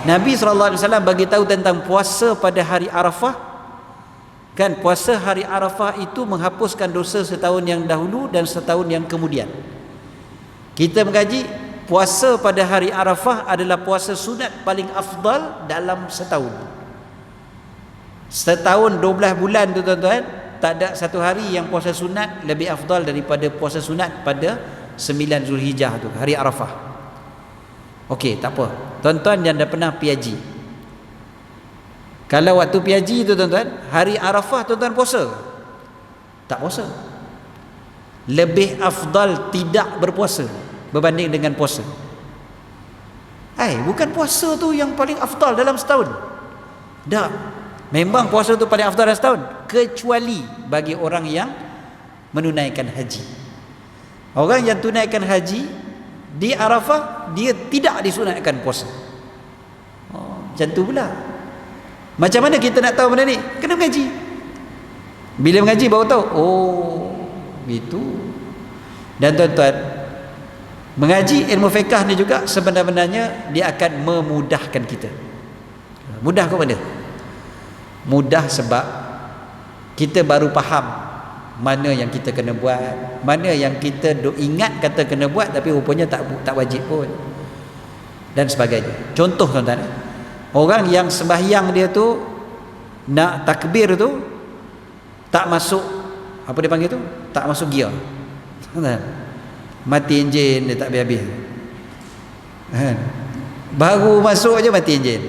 Nabi SAW bagi tahu tentang puasa pada hari Arafah. Kan puasa hari Arafah itu menghapuskan dosa setahun yang dahulu dan setahun yang kemudian. Kita mengaji puasa pada hari Arafah adalah puasa sunat paling afdal dalam setahun. Setahun 12 bulan tu tuan-tuan, tak ada satu hari yang puasa sunat lebih afdal daripada puasa sunat pada 9 Zulhijjah tu, hari Arafah. Okey, tak apa. Tuan-tuan yang dah pernah pergi haji, kalau waktu pergi haji tu tuan-tuan, hari Arafah tuan-tuan puasa? Tak puasa. Lebih afdal tidak berpuasa berbanding dengan puasa. Bukan puasa tu yang paling afdal dalam setahun. Tak. Memang puasa tu paling afdal dalam setahun, kecuali bagi orang yang menunaikan haji. Orang yang tunaikan haji di Arafah, dia tidak disunatkan puasa. Macam tu pula. Macam mana kita nak tahu benda ni? Kena mengaji. Bila mengaji baru tahu. Gitu. Dan tuan-tuan, mengaji ilmu fiqh ni juga sebenarnya dia akan memudahkan kita. Mudah ke mana? Mudah sebab kita baru faham mana yang kita kena buat, mana yang kita ingat kata kena buat tapi rupanya tak wajib pun, dan sebagainya. Contoh tuan-tuan, orang yang sembahyang dia tu nak takbir tu tak masuk, apa dia panggil tu, tak masuk gear, mati enjin dia tak habis-habis, baru masuk je mati enjin,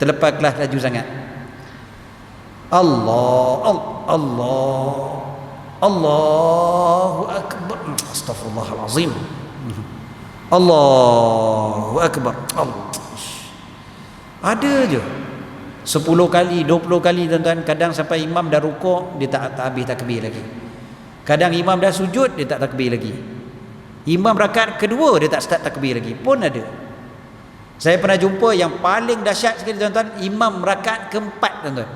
terlepas kelas laju sangat. Allahu Akbar, Astaghfirullahalazim, Allahu Akbar. Ada je 10 kali, 20 kali tuan-tuan. Kadang sampai imam dah rukuk, dia tak habis takbir lagi. Kadang imam dah sujud, dia tak takbir lagi. Imam rakaat kedua, dia tak start takbir lagi pun ada. Saya pernah jumpa yang paling dahsyat sekali tuan-tuan, imam rakaat keempat tuan-tuan,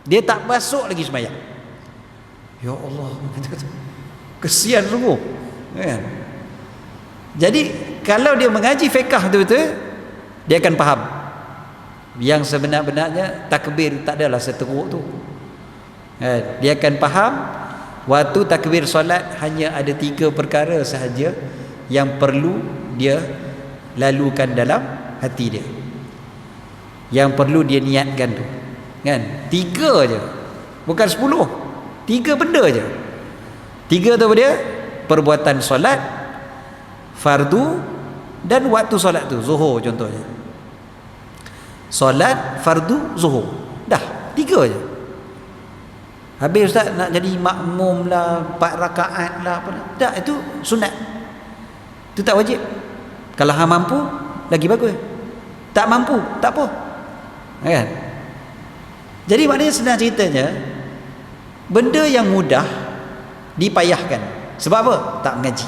dia tak masuk lagi sembahyang. Ya Allah, kesian sungguh, kan? Jadi kalau dia mengaji fiqh tu betul, dia akan faham yang sebenar-benarnya takbir tak adalah seteruk tu. Dia akan faham waktu takbir solat hanya ada 3 perkara sahaja yang perlu dia lalukan dalam hati dia, yang perlu dia niatkan tu, kan? 3 je, bukan 10. 3 benda je. 3 tu dia: perbuatan solat, fardu, dan waktu solat tu. Zuhur contohnya, solat, fardu, zuhur. Dah 3 je. Habis ustaz nak jadi makmum lah, 4 rakaat lah, apa lah. Tak, itu sunat, itu tak wajib. Kalau hang mampu lagi bagus, tak mampu tak apa, kan? Jadi maknanya senang ceritanya, benda yang mudah dipayahkan. Sebab apa? Tak mengaji.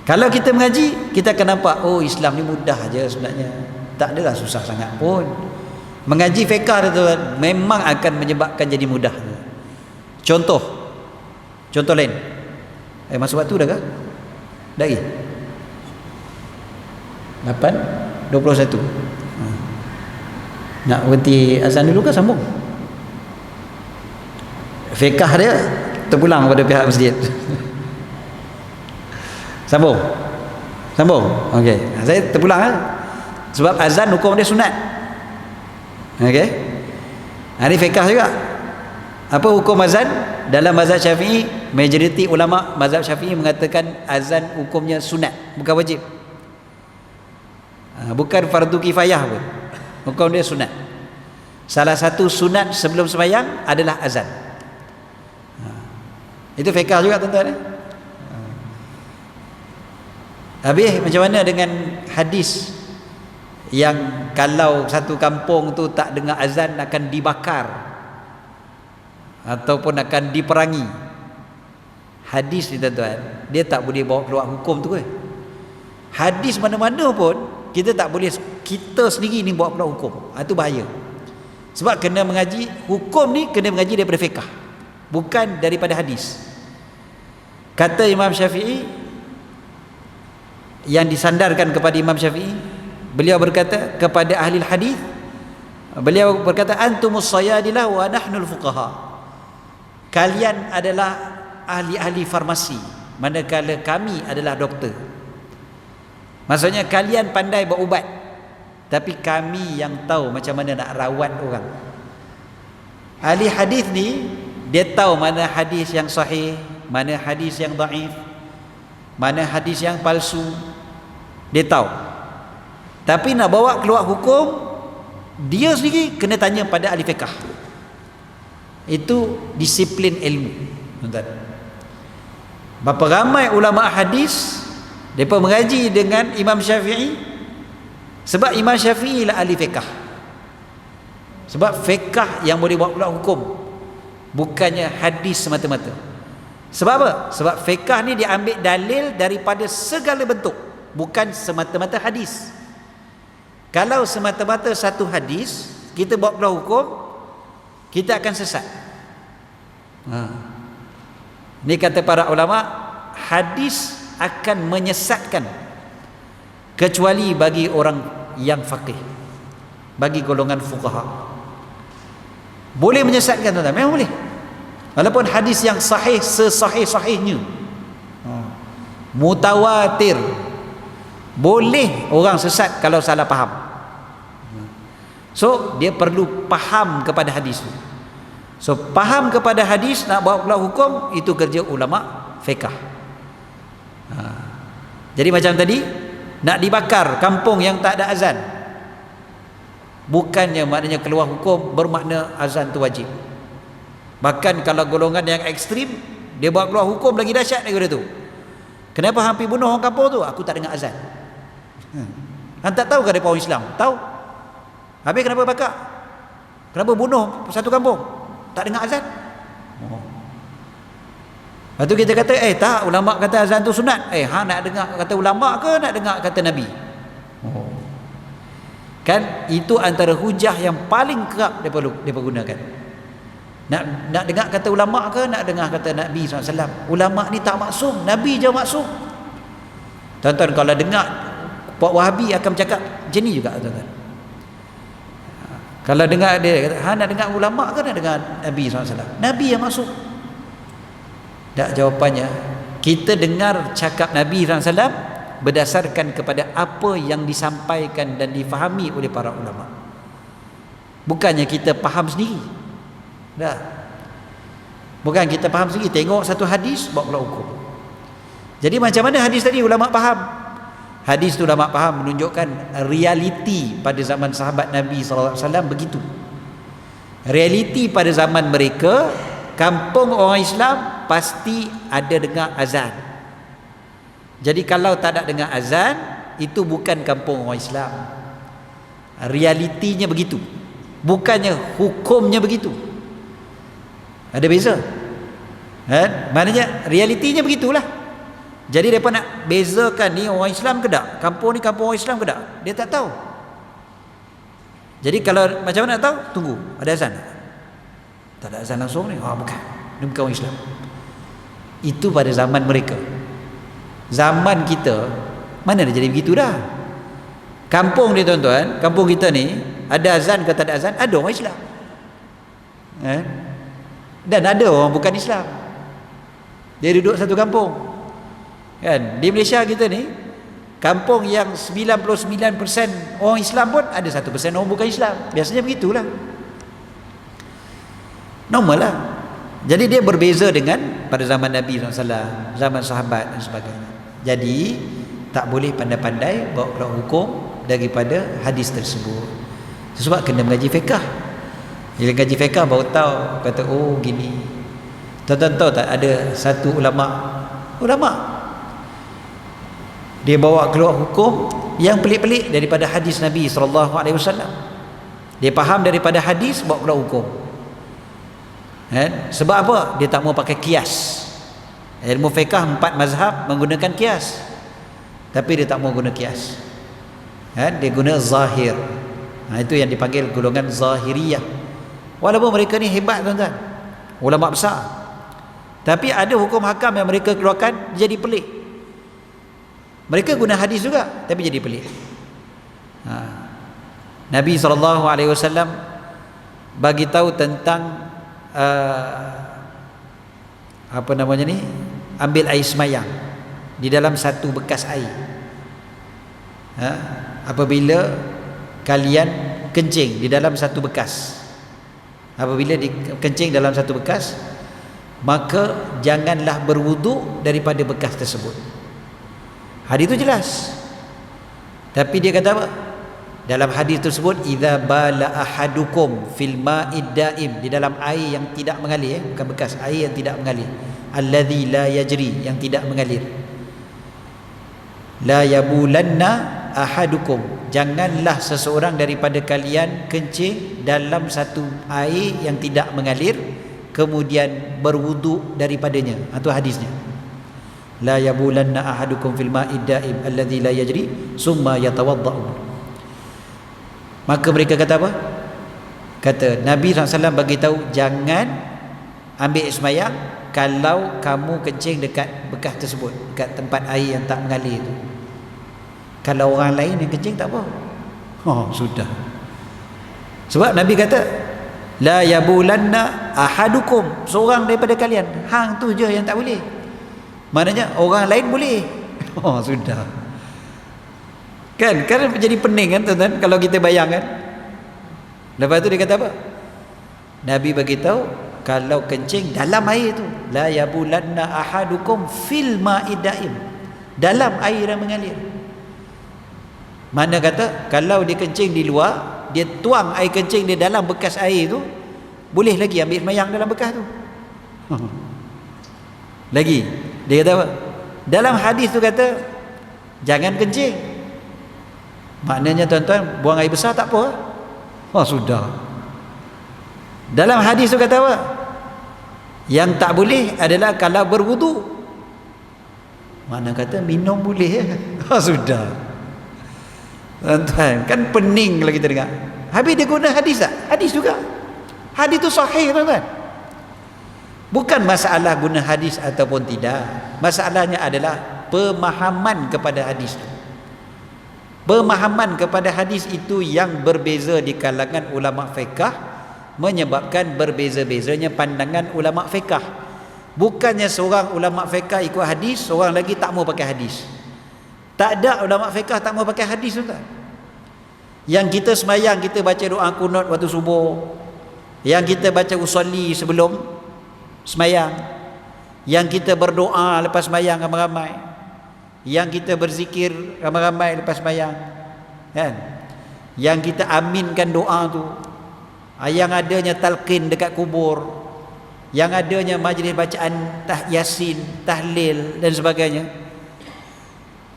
Kalau kita mengaji, kita akan nampak, Islam ni mudah aja sebenarnya, tak adalah susah sangat pun. Mengaji fiqh tu memang akan menyebabkan jadi mudah. Contoh lain. Masuk waktu dah ke? Dah lagi 8:21. Nak berhenti azan dulu ke sambung? Fiqh dia terpulang pada pihak masjid. Sambung. Okey, saya terpulang sebab azan hukum dia sunat. Okey, ini fiqh juga. Apa hukum azan? Dalam mazhab Syafi'i, majoriti ulama mazhab Syafi'i mengatakan azan hukumnya sunat, bukan wajib. Bukan fardu kifayah pun, hukum dia sunat. Salah satu sunat sebelum sembahyang adalah azan. Itu fiqh juga tuan-tuan. Habis macam mana dengan hadis yang kalau satu kampung tu tak dengar azan akan dibakar ataupun akan diperangi? Hadis ni tuan-tuan, dia tak boleh bawa keluar hukum tu ke? Hadis mana-mana pun kita tak boleh kita sendiri ni bawa keluar hukum. Itu bahaya. Sebab kena mengaji hukum ni, kena mengaji daripada fiqh, bukan daripada hadis. Kata Imam Syafi'i, yang disandarkan kepada Imam Syafi'i, beliau berkata kepada ahli hadis, beliau berkata, antumus sayadilah wa nahnul fuqaha. Kalian adalah ahli-ahli farmasi, manakala kami adalah doktor. Maksudnya kalian pandai berubat, tapi kami yang tahu macam mana nak rawat orang. Ahli hadis ni dia tahu mana hadis yang sahih, mana hadis yang dhaif, mana hadis yang palsu, dia tahu. Tapi nak bawa keluar hukum, dia sendiri kena tanya pada ahli fiqh. Itu disiplin ilmu, tuan-tuan. Berapa ramai ulama hadis mereka mengaji dengan Imam Syafi'i, sebab Imam Syafi'i lah ahli fiqh. Sebab fiqh yang boleh bawa keluar hukum, bukannya hadis semata-mata. Sebab apa? Sebab fiqh ni dia ambil dalil daripada segala bentuk, bukan semata-mata hadis. Kalau semata-mata satu hadis kita bawa keluar hukum, kita akan sesat. Ini kata para ulama, hadis akan menyesatkan kecuali bagi orang yang faqih, bagi golongan fuqaha. Boleh menyesatkan, tuan-tuan, memang boleh. Walaupun hadis yang sahih sesahih-sahihnya, mutawatir, boleh orang sesat kalau salah faham. So dia perlu faham kepada hadis tu. So faham kepada hadis, nak bawa keluar hukum, itu kerja ulama fiqh. Jadi macam tadi, nak dibakar kampung yang tak ada azan, bukannya maknanya keluar hukum bermakna azan tu wajib. Bahkan kalau golongan yang ekstrim, dia bawa keluar hukum lagi dahsyat daripada tu. Kenapa hampir bunuh orang kampung tu? Aku tak dengar azan. Hang tak tahu ke mereka orang Islam? Tahu. Habis kenapa bakar? Kenapa bunuh satu kampung? Tak dengar azan. Lepas tu kita kata, tak, ulama kata azan tu sunat. Hang nak dengar kata ulama ke nak dengar kata Nabi? Kan itu antara hujah yang paling kerap mereka gunakan. Nak dengar kata ulama ke nak dengar kata Nabi SAW? Ulama ni tak maksum, Nabi je maksum. Tuan-tuan, kalau dengar Puak Wahabi akan bercakap macam ni juga, tuan-tuan. Kalau dengar dia kata, nak dengar ulama ke nak dengar Nabi SAW? Nabi yang maksum. Tak, jawapannya, kita dengar cakap Nabi SAW berdasarkan kepada apa yang disampaikan dan difahami oleh para ulama, bukannya kita faham sendiri. Dah, bukan kita faham sendiri, tengok satu hadis bawa keluar hukum. Jadi macam mana hadis tadi ulama faham? Hadis tu ulama faham menunjukkan realiti pada zaman sahabat Nabi SAW begitu. Realiti pada zaman mereka, kampung orang Islam pasti ada dengar azan. Jadi kalau tak ada dengar azan, itu bukan kampung orang Islam. Realitinya begitu, bukannya hukumnya begitu. Ada beza. Maknanya realitinya begitulah. Jadi mereka nak bezakan ni orang Islam ke tak, kampung ni kampung orang Islam ke tak, dia tak tahu. Jadi kalau macam mana nak tahu? Tunggu, ada azan tak? Ada azan langsung ni, bukan, ni bukan orang Islam. Itu pada zaman mereka. Zaman kita mana dah jadi begitu dah. Kampung ni, tuan-tuan, kampung kita ni ada azan ke tak ada azan, ada orang Islam, dan ada orang bukan Islam. Dia duduk satu kampung, kan? Di Malaysia kita ni, kampung yang 99% orang Islam pun ada 1% orang bukan Islam. Biasanya begitulah, normal lah. Jadi dia berbeza dengan pada zaman Nabi SAW, zaman sahabat dan sebagainya. Jadi tak boleh pandai-pandai bawa keluar hukum daripada hadis tersebut. Sebab kena mengaji fiqh. Bila mengaji fiqh baru tahu, kata oh gini. Tuan-tuan tahu tak, ada satu ulama dia bawa keluar hukum yang pelik-pelik daripada hadis Nabi SAW. Dia faham daripada hadis, bawa keluar hukum. Sebab apa? Dia tak mau pakai kias. Ilmu fiqh 4 mazhab menggunakan kias, tapi dia tak mau guna kias. Dia guna zahir. Itu yang dipanggil golongan zahiriyah. Walaupun mereka ni hebat, tuan-tuan, ulama besar, tapi ada hukum hakam yang mereka keluarkan jadi pelik. Mereka guna hadis juga, tapi jadi pelik. Nabi SAW bagi tahu tentang apa namanya ni, ambil air semayang di dalam satu bekas air. Apabila kalian kencing di dalam satu bekas, apabila dikencing dalam satu bekas, maka janganlah berwuduk daripada bekas tersebut. Hadis itu jelas. Tapi dia kata apa? Dalam hadis tersebut, idza bala ahadukum fil ma'id daim, di dalam air yang tidak mengalir, bukan bekas, air yang tidak mengalir, alladzi la yajri, yang tidak mengalir. La yabulanna ahadukum, janganlah seseorang daripada kalian kencing dalam satu air yang tidak mengalir kemudian berwuduk daripadanya. Itu hadisnya. La yabulanna ahadukum fil ma'id daim alladzi la yajri summa yatawaddau. Maka mereka kata apa? Kata Nabi SAW bagi tahu, jangan ambil sembahyang kalau kamu kencing dekat bekas tersebut, dekat tempat air yang tak mengalir itu. Kalau orang lain yang kencing tak apa. Oh, sudah. Sebab Nabi kata la yabulanna ahadukum, seorang daripada kalian. Hang tu je yang tak boleh. Maknanya orang lain boleh. Oh, sudah. Kan menjadi pening kan tuan-tuan kalau kita bayangkan. Lepas tu dia kata apa? Nabi bagi tahu kalau kencing dalam air tu, la yabulanna ahadukum fil ma'id daim, dalam air yang mengalir. Mana kata kalau dia kencing di luar, dia tuang air kencing dia dalam bekas air tu, boleh lagi ambil sembahyang dalam bekas tu. Lagi dia kata apa? Dalam hadis tu kata jangan kencing. Maknanya tuan-tuan, buang air besar tak apa. Oh, sudah. Dalam hadis tu kata apa? Yang tak boleh adalah kalau berwuduk. Mana kata minum boleh. Oh, sudah. Tuan-tuan, kan pening kalau kita dengar. Habis dia guna hadis tak? Hadis juga. Hadis tu sahih, tuan-tuan. Bukan masalah guna hadis ataupun tidak. Masalahnya adalah pemahaman kepada hadis tu. Pemahaman kepada hadis itu yang berbeza di kalangan ulama fiqh, menyebabkan berbeza-bezanya pandangan ulama fiqh. Bukannya seorang ulama fiqh ikut hadis, seorang lagi tak mau pakai hadis. Tak ada ulama fiqh tak mau pakai hadis, tuan. Yang kita sembahyang, kita baca doa kunut waktu subuh. Yang kita baca usolli sebelum sembahyang. Yang kita berdoa lepas sembahyang ramai-ramai. Yang kita berzikir ramai-ramai lepas sembahyang. Kan? Yang kita aminkan doa tu. Yang adanya talqin dekat kubur. Yang adanya majlis bacaan yasin, tahlil dan sebagainya.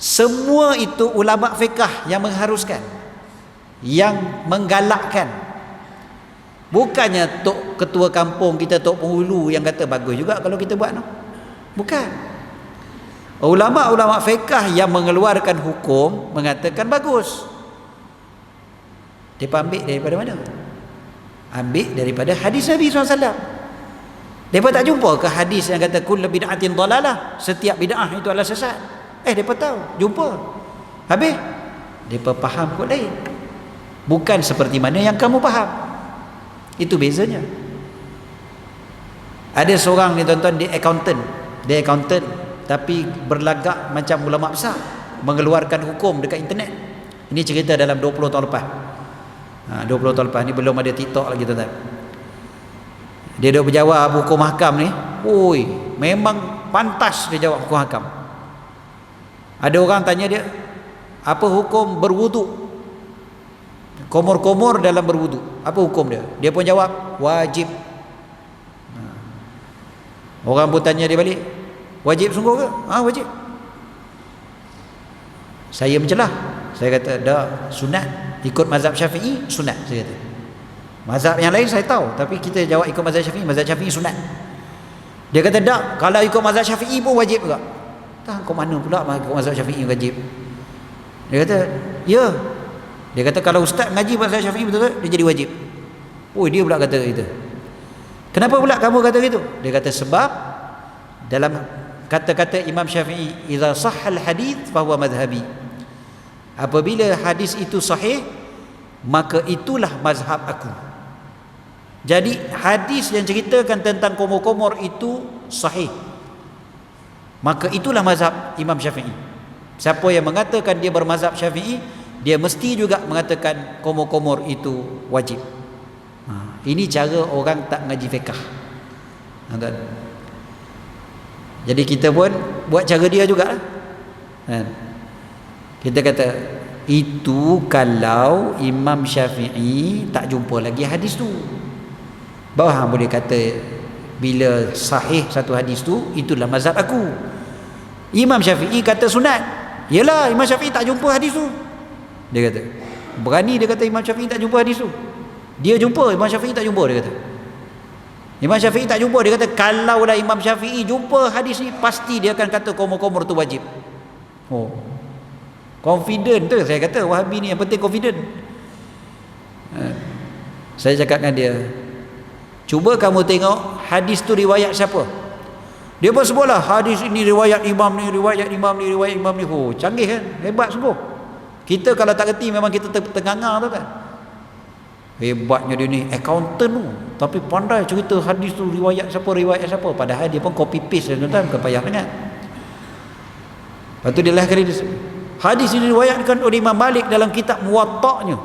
Semua itu ulama fiqh yang mengharuskan, yang menggalakkan. Bukannya tok ketua kampung kita, tok penghulu yang kata bagus juga kalau kita buat no. Bukan. Ulama-ulama fiqh yang mengeluarkan hukum mengatakan bagus. Dia ambil daripada mana? Ambil daripada hadis Nabi SAW. Mereka tak jumpa ke hadis yang kata kullu bid'atin dalalah, setiap bid'ah itu adalah sesat. Mereka tahu, jumpa. Habis mereka faham kot lain. Bukan seperti mana yang kamu faham. Itu bezanya. Ada seorang ni tuan-tuan, dia accountant. Dia accountant tapi berlagak macam ulama besar, mengeluarkan hukum dekat internet. Ini cerita dalam 20 tahun lepas. 20 tahun lepas ni, belum ada TikTok lagi, tuan-tuan. Dia dah berjawab hukum hakam ni. Oi, memang pantas dia jawab hukum hakam. Ada orang tanya dia, apa hukum berwuduk? Komor-komor dalam berwuduk, apa hukum dia? Dia pun jawab wajib. Orang pun tanya dia balik, wajib sungguh ke? Wajib. Saya mencelah. Saya kata dah, sunat. Ikut mazhab Syafi'i sunat, saya kata. Mazhab yang lain saya tahu, tapi kita jawab ikut mazhab Syafi'i. Mazhab Syafi'i sunat. Dia kata tak, kalau ikut mazhab Syafi'i pun wajib juga. Tak, kau mana pula ikut mazhab Syafi'i wajib? Dia kata ya. Dia kata kalau ustaz ngaji mazhab Syafi'i betul tak, dia jadi wajib. Oh, dia pula kata itu. Kenapa pula kamu kata gitu? Dia kata sebab dalam kata-kata Imam Syafi'i, idza sahhal hadits fa huwa madhhabi. Apabila hadis itu sahih, maka itulah mazhab aku. Jadi hadis yang ceritakan tentang komor-komor itu sahih, maka itulah mazhab Imam Syafi'i. Siapa yang mengatakan dia bermazhab Syafi'i, dia mesti juga mengatakan komor-komor itu wajib. Ini cara orang tak ngaji fiqh. Jadi kita pun buat cara dia juga lah. Kita kata itu kalau Imam Syafi'i tak jumpa lagi hadis tu, baru hang boleh kata bila sahih satu hadis tu, itulah mazhab aku. Imam Syafi'i kata sunat, yelah Imam Syafi'i tak jumpa hadis tu. Dia kata berani, dia kata Imam Syafi'i tak jumpa hadis tu. Dia jumpa, Imam Syafi'i tak jumpa. Dia kata Imam Syafi'i tak jumpa. Dia kata kalaulah Imam Syafi'i jumpa hadis ni, pasti dia akan kata qomor-qomor tu wajib. Oh, confident tu saya kata. Wahabi ni yang penting confident. Saya cakap dengan dia, cuba kamu tengok hadis tu riwayat siapa. Dia pun sebutlah hadis ini riwayat imam ni, riwayat imam ni, riwayat imam ni. Oh, canggih kan, hebat sungguh. Kita kalau tak reti memang kita ternganga tu kan. Hebatnya dia ni, accountant tu, tapi pandai cerita hadis tu riwayat siapa. Padahal dia pun copy paste tuan-tuan, bukan payah sangat. Lepas tu dia lah kali hadis ini riwayatkan oleh Imam Malik dalam kitab Muwatta'nya.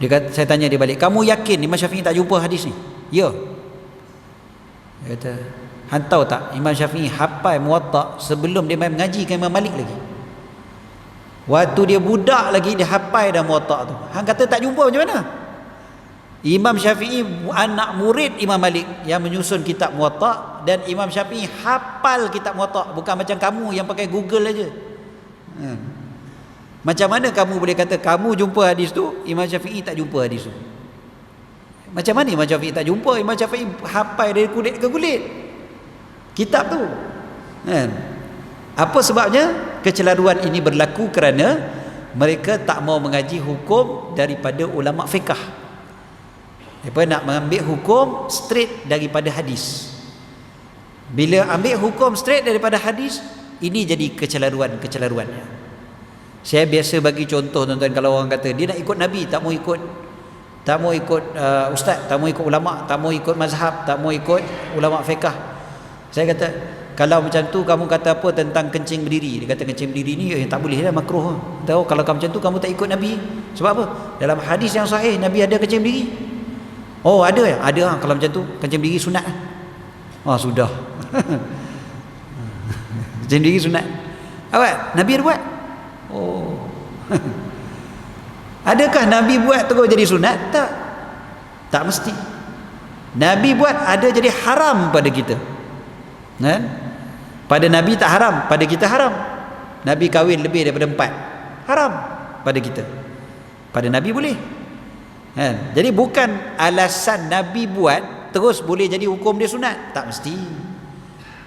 Dia kata, saya tanya dia balik, kamu yakin Imam Syafi'i tak jumpa hadis ni? Ya. Dia kata, hang tahu tak Imam Syafi'i hafal Muwatta' sebelum dia main mengaji dengan Imam Malik lagi. Waktu dia budak lagi dia hafal dah Muwatta' tu. Hang kata tak jumpa macam mana? Imam Syafi'i anak murid Imam Malik yang menyusun kitab Muwatta', dan Imam Syafi'i hafal kitab Muwatta', bukan macam kamu yang pakai Google aja. Macam mana kamu boleh kata kamu jumpa hadis tu, Imam Syafi'i tak jumpa hadis tu? Macam mana Imam Syafi'i tak jumpa? Imam Syafi'i hafal dari kulit ke kulit kitab tu. Apa sebabnya? Kecelaruan ini berlaku kerana mereka tak mau mengaji hukum daripada ulama fiqh. Mereka nak mengambil hukum straight daripada hadis. Bila ambil hukum straight daripada hadis, ini jadi kecelaruannya. Saya biasa bagi contoh tuan-tuan, kalau orang kata dia nak ikut Nabi, tak mau ikut ustaz, tak mau ikut ulama, tak mau ikut mazhab, tak mau ikut ulama fiqh. Saya kata, kalau macam tu kamu kata apa tentang kencing berdiri? Dia kata kencing berdiri ni tak boleh lah, makruh. Tahu kalau kamu macam tu kamu tak ikut Nabi. Sebab apa? Dalam hadis yang sahih Nabi ada kencing berdiri. Oh, ada ya? Ada. Kalau macam tu kencing berdiri sunat. Oh, sudah. Kencing berdiri sunat. Awak Nabi ada buat? Oh. Adakah Nabi buat terus jadi sunat? Tak. Tak mesti. Nabi buat ada jadi haram pada kita. Kan? Pada Nabi tak haram, pada kita haram. Nabi kahwin lebih daripada 4, haram pada kita. Pada Nabi boleh. Kan? Jadi bukan alasan Nabi buat terus boleh jadi hukum dia sunat. Tak mesti.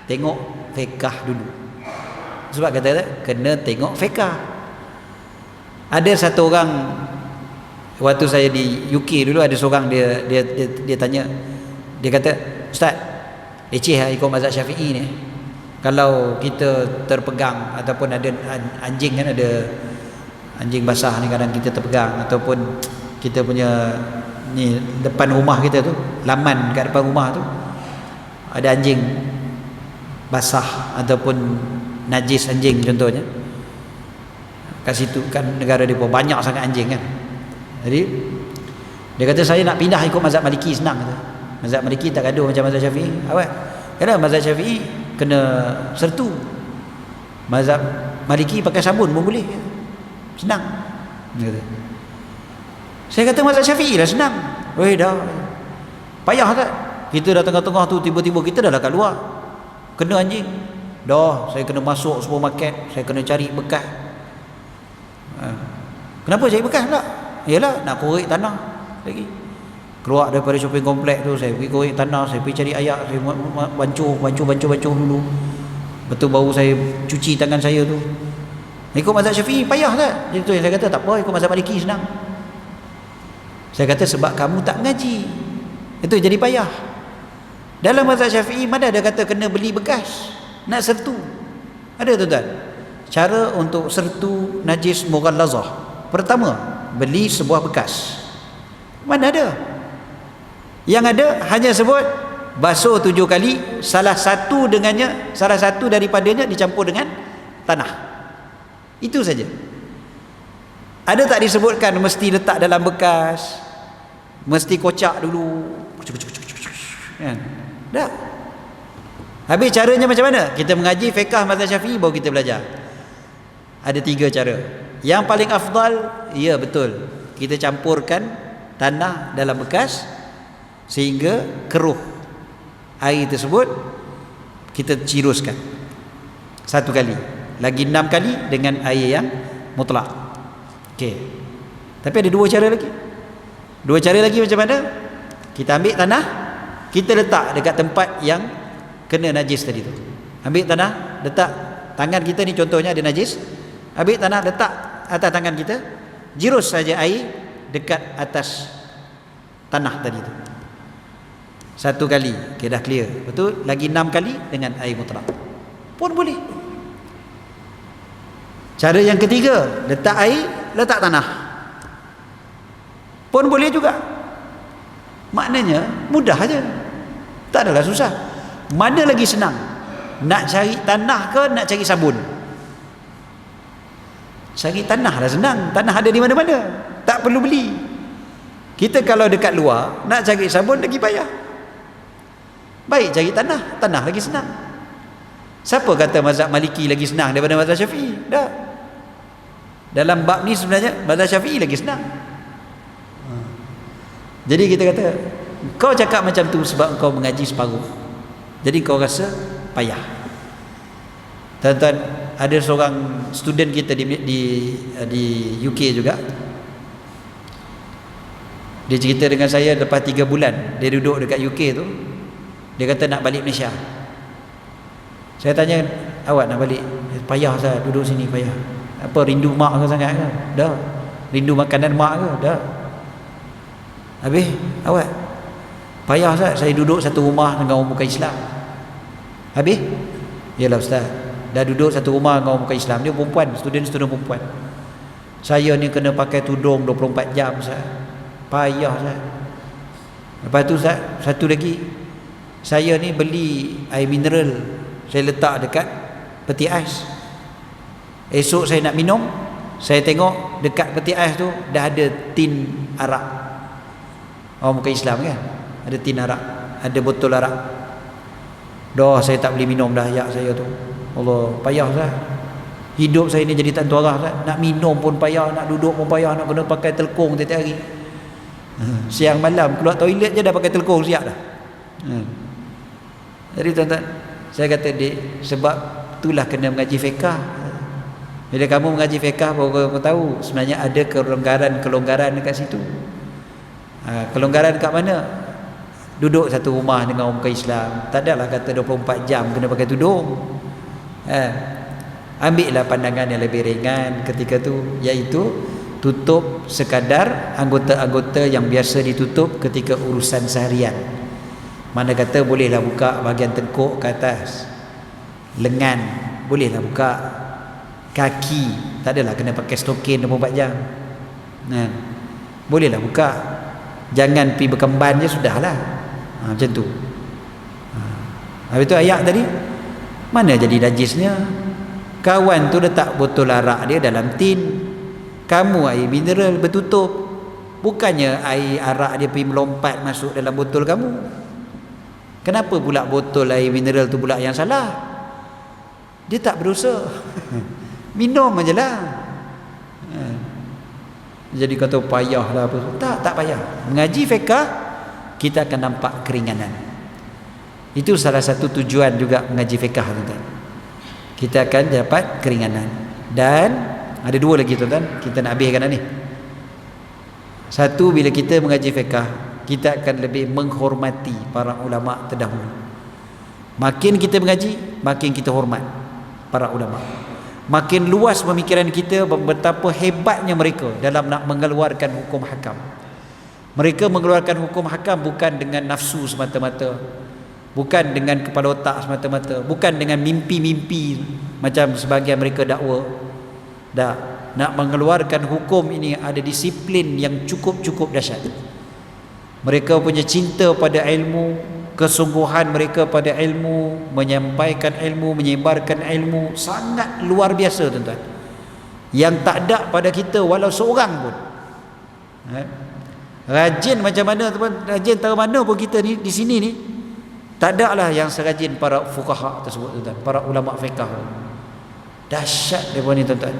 Tengok fiqh dulu. Sebab kata kena tengok fiqh. Ada satu orang, waktu saya di UK dulu, ada seorang dia tanya, dia kata, Ustaz, leceh lah ikut mazhab Syafi'i ni. Kalau kita terpegang ataupun ada anjing, kan ada anjing basah ni, kadang kita terpegang, ataupun kita punya ni depan rumah kita tu, laman kat depan rumah tu ada anjing basah ataupun najis anjing contohnya. Kat situ kan negara dia pun banyak sangat anjing kan. Jadi dia kata saya nak pindah ikut mazhab Maliki, senang kata. Mazhab Maliki tak gaduh macam mazhab Syafi'i. Awak kena mazhab Syafi'i kena sertu. Mazhab Maliki pakai sabun pun boleh. Senang. Dia kata. Saya kata mazhab Syafi'i lah senang. Weh dah. Payah tak? Kita dah tengah-tengah tu tiba-tiba kita dah kat luar. Kena anjing. Dah, saya kena masuk supermarket, saya kena cari bekas. Kenapa cari bekas pula? Yalah nak korek tanah lagi. Keluar daripada shopping kompleks tu, saya pergi korek tanah, saya pergi cari ayak, saya bancuh dulu. Betul baru saya cuci tangan saya tu. Ikut mazhab Syafi'i payah tak? Jadi tu yang saya kata tak apa, ikut mazhab Maliki senang. Saya kata sebab kamu tak mengaji. Itu jadi payah. Dalam mazhab Syafi'i mana ada kata kena beli bekas, nak sertu. Ada tuan-tuan. Cara untuk sertu najis mughallazah. Pertama, beli sebuah bekas. Mana ada? Yang ada hanya sebut basuh 7 kali, salah satu daripadanya dicampur dengan tanah. Itu saja. Ada tak disebutkan mesti letak dalam bekas, mesti kocak dulu, kan? Tak. Habis caranya macam mana? Kita mengaji fiqh mazhab Syafi'i baru kita belajar. Ada 3 cara. Yang paling afdal, ya betul, kita campurkan tanah dalam bekas sehingga keruh air tersebut, kita ciruskan 1 kali, lagi 6 kali dengan air yang mutlak. Okey. Tapi ada 2 cara lagi. 2 cara lagi macam mana? Kita ambil tanah, kita letak dekat tempat yang kena najis tadi tu. Ambil tanah, letak tangan kita ni, contohnya ada najis. Ambil tanah, letak atas tangan kita, jirus saja air dekat atas tanah tadi tu 1 kali. Okay, dah clear. Betul? Lagi 6 kali dengan air mutlak pun boleh. Cara yang ketiga, letak air, letak tanah pun boleh juga. Maknanya mudah aja, tak adalah susah. Mana lagi senang, nak cari tanah ke nak cari sabun? Cari tanah lah senang. Tanah ada di mana-mana, tak perlu beli. Kita kalau dekat luar nak cari sabun lagi payah. Baik cari tanah, tanah lagi senang. Siapa kata mazhab Maliki lagi senang daripada mazhab Syafi'i? Dah. Dalam bab ni sebenarnya mazhab Syafi'i lagi senang. Jadi kita kata, kau cakap macam tu sebab kau mengaji separuh, jadi kau rasa payah. Tuan-tuan, ada seorang student kita di UK juga. Dia cerita dengan saya, lepas 3 bulan dia duduk dekat UK tu, dia kata nak balik Malaysia. Saya tanya, awak nak balik? Payah saya duduk sini, payah. Apa, rindu mak ke sangat ke? Dah. Rindu makanan mak ke? Dah. Habis awak? Payah saya duduk satu rumah dengan orang bukan Islam. Habis? Yalah ustaz, dah duduk satu rumah dengan orang bukan Islam. Dia perempuan, student perempuan. Saya ni kena pakai tudung 24 jam ustaz. Payah ustaz. Lepas tu ustaz, satu lagi, saya ni beli air mineral, saya letak dekat peti ais. Esok saya nak minum, saya tengok dekat peti ais tu dah ada tin arak. Orang bukan Islam kan, ada tin arak, ada botol arak. Dah saya tak boleh minum dah ayak saya tu. Allah, payah Ustaz. Hidup saya ni jadi tak tentu arah Ustaz. Nak minum pun payah, nak duduk pun payah, nak kena pakai telkung tiap-tiap hari. Siang malam keluar toilet je dah pakai telkung siap dah. Jadi tuan-tuan, saya kata dik, sebab itulah kena mengaji fiqh. Bila kamu mengaji fiqh baru kamu tahu sebenarnya ada kelonggaran dekat situ. Kelonggaran kat mana? Duduk satu rumah dengan orang bukan Islam, tak adalah kata 24 jam kena pakai tudung. Ambillah pandangan yang lebih ringan ketika tu, iaitu tutup sekadar anggota-anggota yang biasa ditutup ketika urusan seharian. Mana kata bolehlah buka bahagian tengkuk ke atas, lengan bolehlah buka, kaki tak adalah kena pakai stokin 24 jam. Bolehlah buka, jangan pergi berkemban je sudahlah. Macam tu. Habis tu ayak tadi, mana jadi najisnya? Kawan tu letak botol arak dia dalam tin, kamu air mineral bertutup. Bukannya air arak dia pergi melompat masuk dalam botol kamu. Kenapa pula botol air mineral tu pula yang salah? Dia tak berdosa. Minum aje lah. Jadi kata payah lah apa. Tak payah. Mengaji fiqh, kita akan nampak keringanan. Itu salah satu tujuan juga mengaji fiqh, tuan-tuan. Kita akan dapat keringanan. Dan ada 2 lagi tuan-tuan, kita nak habiskan dah ni. Satu, bila kita mengaji fiqh, kita akan lebih menghormati para ulama terdahulu. Makin kita mengaji, makin kita hormat para ulama. Makin luas pemikiran kita betapa hebatnya mereka dalam nak mengeluarkan hukum hakam. Mereka mengeluarkan hukum hakam bukan dengan nafsu semata-mata, bukan dengan kepala otak semata-mata, bukan dengan mimpi-mimpi macam sebahagian mereka dakwa. Nak mengeluarkan hukum ini ada disiplin yang cukup dahsyat. Mereka punya cinta pada ilmu, kesungguhan mereka pada ilmu, menyampaikan ilmu, menyebarkan ilmu sangat luar biasa, tuan-tuan. Yang tak ada pada kita walau seorang pun. Rajin macam mana, tuan, rajin tahu mana pun kita ni di sini ni, Tak ada lah yang serajin para fuqaha tersebut, tuan-tuan, para ulama fiqh. Dahsyat mereka ni, tuan-tuan.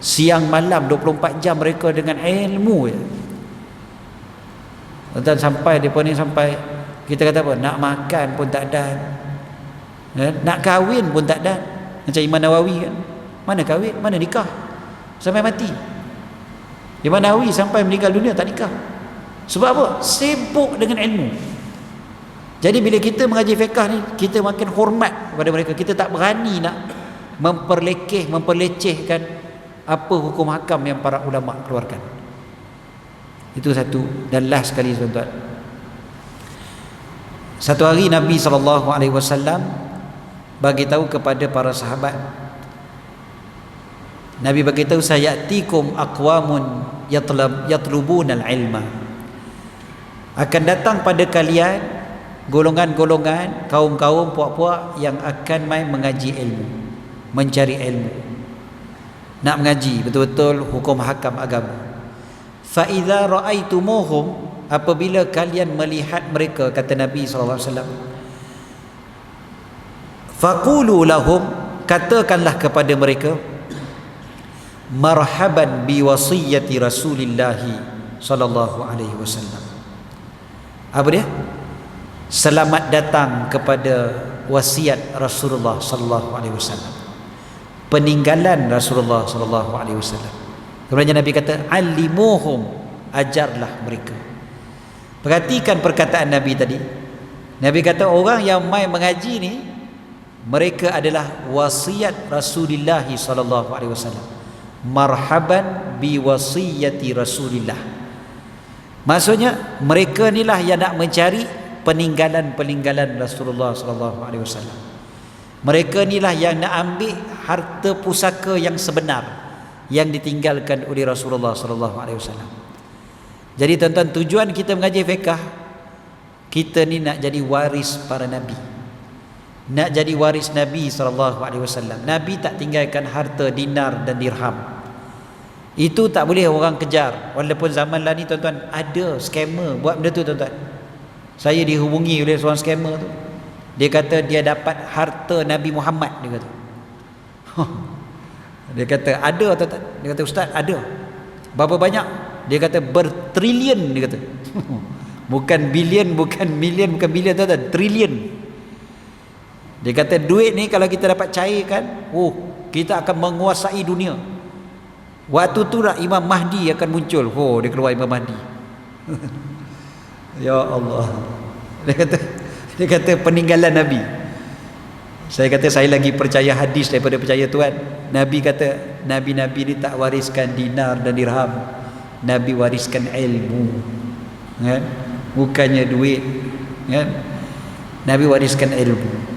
Siang malam 24 jam mereka dengan ilmu je. Tuan-tuan, sampai mereka ni sampai kita kata apa, nak makan pun tak ada, nak kahwin pun tak ada. Macam Imam Nawawi kan, mana kahwin, mana nikah sampai mati. Imam Nawawi sampai meninggal dunia tak nikah. Sebab apa? Sibuk dengan ilmu. Jadi bila kita mengaji fiqh ni, kita makin hormat kepada mereka. Kita tak berani nak memperlecehkan apa hukum hakam yang para ulama keluarkan. Itu satu. Dan last sekali, tuan-tuan, satu hari Nabi SAW bagi tahu kepada para sahabat, Nabi bagi tahu, sayatikum aqwamun yatlubuna al-ilma, akan datang pada kalian golongan-golongan, kaum-kaum, puak-puak yang akan main mengaji ilmu, mencari ilmu, nak mengaji betul-betul hukum hakam agama. Fa idza ra'aitumuhum, apabila kalian melihat mereka, kata Nabi SAW, faqulu lahum, katakanlah kepada mereka, marhaban bi wasiyyati Rasulillah sallallahu alaihi wasallam. Apa dia? Selamat datang kepada wasiat Rasulullah sallallahu alaihi wasallam, peninggalan Rasulullah sallallahu alaihi wasallam. Kemudian Nabi kata, alimuhum, ajarlah mereka. Perhatikan perkataan Nabi tadi. Nabi kata orang yang mai mengaji ni, mereka adalah wasiat Rasulullah sallallahu alaihi wasallam. Marhaban bi wasiyati Rasulillah. Maksudnya mereka inilah yang nak mencari peninggalan-peninggalan Rasulullah sallallahu alaihi wasallam. Mereka inilah yang nak ambil harta pusaka yang sebenar yang ditinggalkan oleh Rasulullah sallallahu alaihi wasallam. Jadi tuan-tuan, tujuan kita mengaji fiqh, kita ni nak jadi waris para nabi. Nak jadi waris Nabi sallallahu alaihi wasallam. Nabi tak tinggalkan harta dinar dan dirham. Itu tak boleh orang kejar. Walaupun zaman lah ni, tuan-tuan, ada scammer buat benda tu, tuan-tuan. Saya dihubungi oleh seorang scammer tu. Dia kata dia dapat harta Nabi Muhammad, dia kata. Dia kata ada, tuan-tuan. Dia kata, ustaz, ada. Berapa banyak? Dia kata bertrilion, dia kata. Bukan bilion, bukan million, bukan bilion, tuan-tuan, trilion. Dia kata duit ni kalau kita dapat cairkan, kita akan menguasai dunia. Waktu tu lah Imam Mahdi akan muncul. Dia keluar Imam Mahdi. Ya Allah. Dia kata peninggalan Nabi. Saya kata saya lagi percaya hadis daripada percaya Tuhan. Nabi kata Nabi-Nabi ni tak wariskan dinar dan dirham. Nabi wariskan ilmu, kan? Bukannya duit, kan? Nabi wariskan ilmu.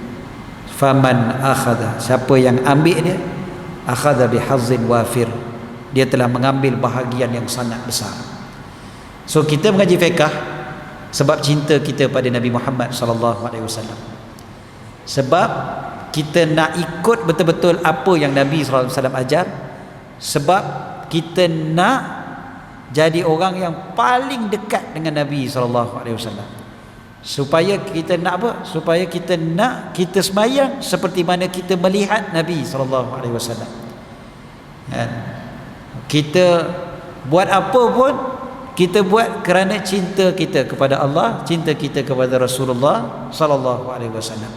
Faman akhadha, siapa yang ambil dia, akhadha bihazzin wafir, dia telah mengambil bahagian yang sangat besar. So kita mengaji fiqh sebab cinta kita pada Nabi Muhammad sallallahu alaihi wasallam. Sebab kita nak ikut betul-betul apa yang Nabi sallallahu alaihi wasallam ajar. Sebab kita nak jadi orang yang paling dekat dengan Nabi sallallahu alaihi wasallam. Supaya kita nak apa? Supaya kita nak kita sembahyang seperti mana kita melihat Nabi sallallahu alaihi wasallam. Kan? Kita buat apa pun, kita buat kerana cinta kita kepada Allah, cinta kita kepada Rasulullah sallallahu alaihi wasallam.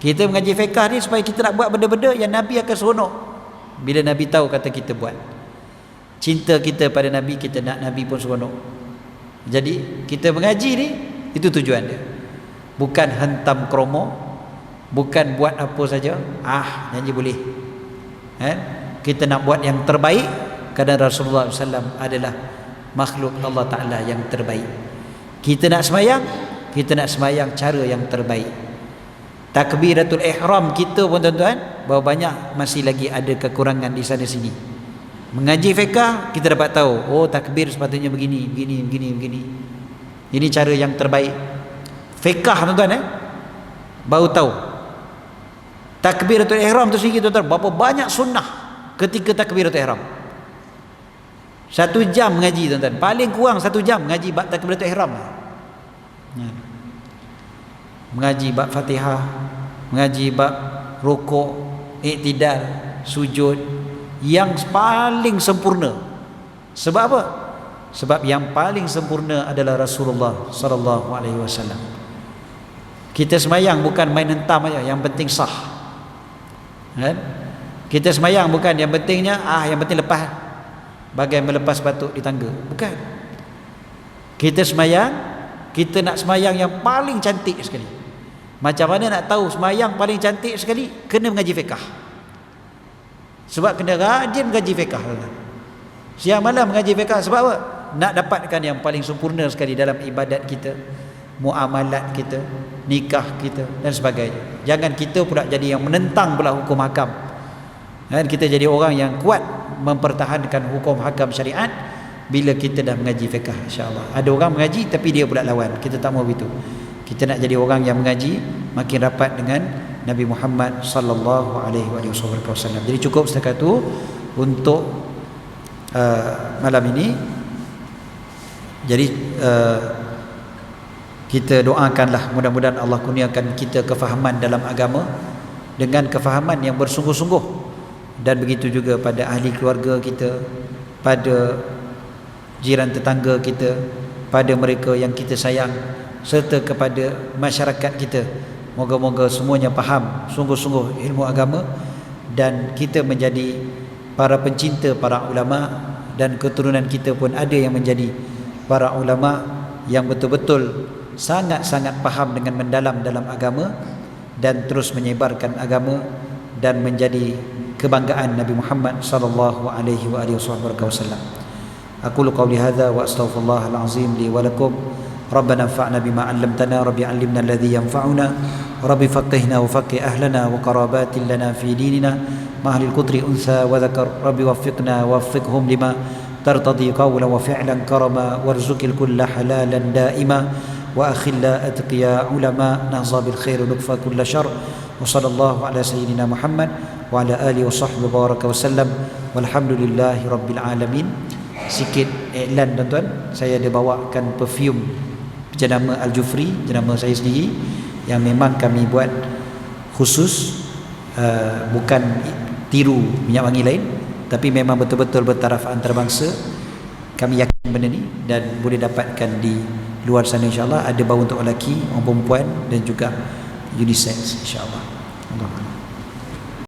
Kita mengaji fiqh ni supaya kita nak buat benda-benda yang Nabi akan seronok bila Nabi tahu kata kita buat. Cinta kita pada Nabi, kita nak Nabi pun seronok. Jadi kita mengaji ni, itu tujuan dia. Bukan hentam kromo, bukan buat apa saja, nyanyi boleh. Kita nak buat yang terbaik kerana Rasulullah SAW adalah makhluk Allah Ta'ala yang terbaik. Kita nak semayang, kita nak semayang cara yang terbaik. Takbiratul ihram kita pun, tuan-tuan, berapa banyak masih lagi ada kekurangan di sana sini. Mengaji fiqh kita dapat tahu, takbir sepatutnya begini, begini, begini, begini. Ini cara yang terbaik. Fiqh, tuan-tuan, baru tahu. Takbiratul ihram tu sendiri, tuan-tuan, berapa banyak sunnah ketika takbiratul ihram. 1 jam mengaji, tuan-tuan. Paling kurang 1 jam mengaji takbiratul ihram. mengaji bab Fatihah, mengaji bab rukuk, iktidal, sujud yang paling sempurna. Sebab apa? Sebab yang paling sempurna adalah Rasulullah sallallahu alaihi wasallam. Kita semayang bukan main hentam aja, yang penting sah. Kan? Kita semayang bukan yang pentingnya yang penting lepas, bagai melepas batuk di tangga. Bukan. Kita semayang, kita nak semayang yang paling cantik sekali. Macam mana nak tahu semayang paling cantik sekali? Kena mengaji fiqh. Sebab kena rajin mengaji fiqh. Siang malam mengaji fiqh. Sebab apa? Nak dapatkan yang paling sempurna sekali dalam ibadat kita, muamalat kita, nikah kita dan sebagainya. Jangan kita pula jadi yang menentang pula hukum hakam. Dan kita jadi orang yang kuat mempertahankan hukum hakam syariat bila kita dah mengaji fiqh, insya-Allah. Ada orang mengaji tapi dia pula lawan. Kita tak mau begitu. Kita nak jadi orang yang mengaji makin rapat dengan Nabi Muhammad sallallahu alaihi wasallam. Jadi cukup setakat itu untuk malam ini. Jadi kita doakanlah mudah-mudahan Allah kurniakan kita kefahaman dalam agama dengan kefahaman yang bersungguh-sungguh, dan begitu juga pada ahli keluarga kita, pada jiran tetangga kita, pada mereka yang kita sayang, serta kepada masyarakat kita. Moga-moga semuanya faham sungguh-sungguh ilmu agama dan kita menjadi para pencinta para ulama, dan keturunan kita pun ada yang menjadi para ulama yang betul-betul sangat-sangat faham dengan mendalam dalam agama dan terus menyebarkan agama dan menjadi kebanggaan Nabi Muhammad sallallahu alaihi wasallam. Aqulu qawli hadza wa astaghfirullahal azim li wa lakum. ربنا انفعنا بما علمتنا ربي علمنا الذي ينفعنا ربي فقهنا وفقه أهلنا وقرابات لنا في ديننا مع أهل القدر أنثى وذكر ربي وفقنا ووفقهم لما ترتضي قولا وفعلا كرما وارزق الكل حلالا دائما وأخلا أتقيا علماء نهضى بالخير ونكفى كل شر وصلى الله على سيدنا محمد وعلى آله وصحبه وبارك وسلم والحمد لله رب العالمين. Sikit iklan tuan-tuan, saya ada bawakan perfume jenama Al-Jufri, jenama saya sendiri, yang memang kami buat khusus, bukan tiru minyak wangi lain, tapi memang betul-betul bertaraf antarabangsa. Kami yakin benda ni dan boleh dapatkan di luar sana, insya-Allah. Ada bau untuk lelaki, orang perempuan dan juga unisex, insya-Allah. Allah.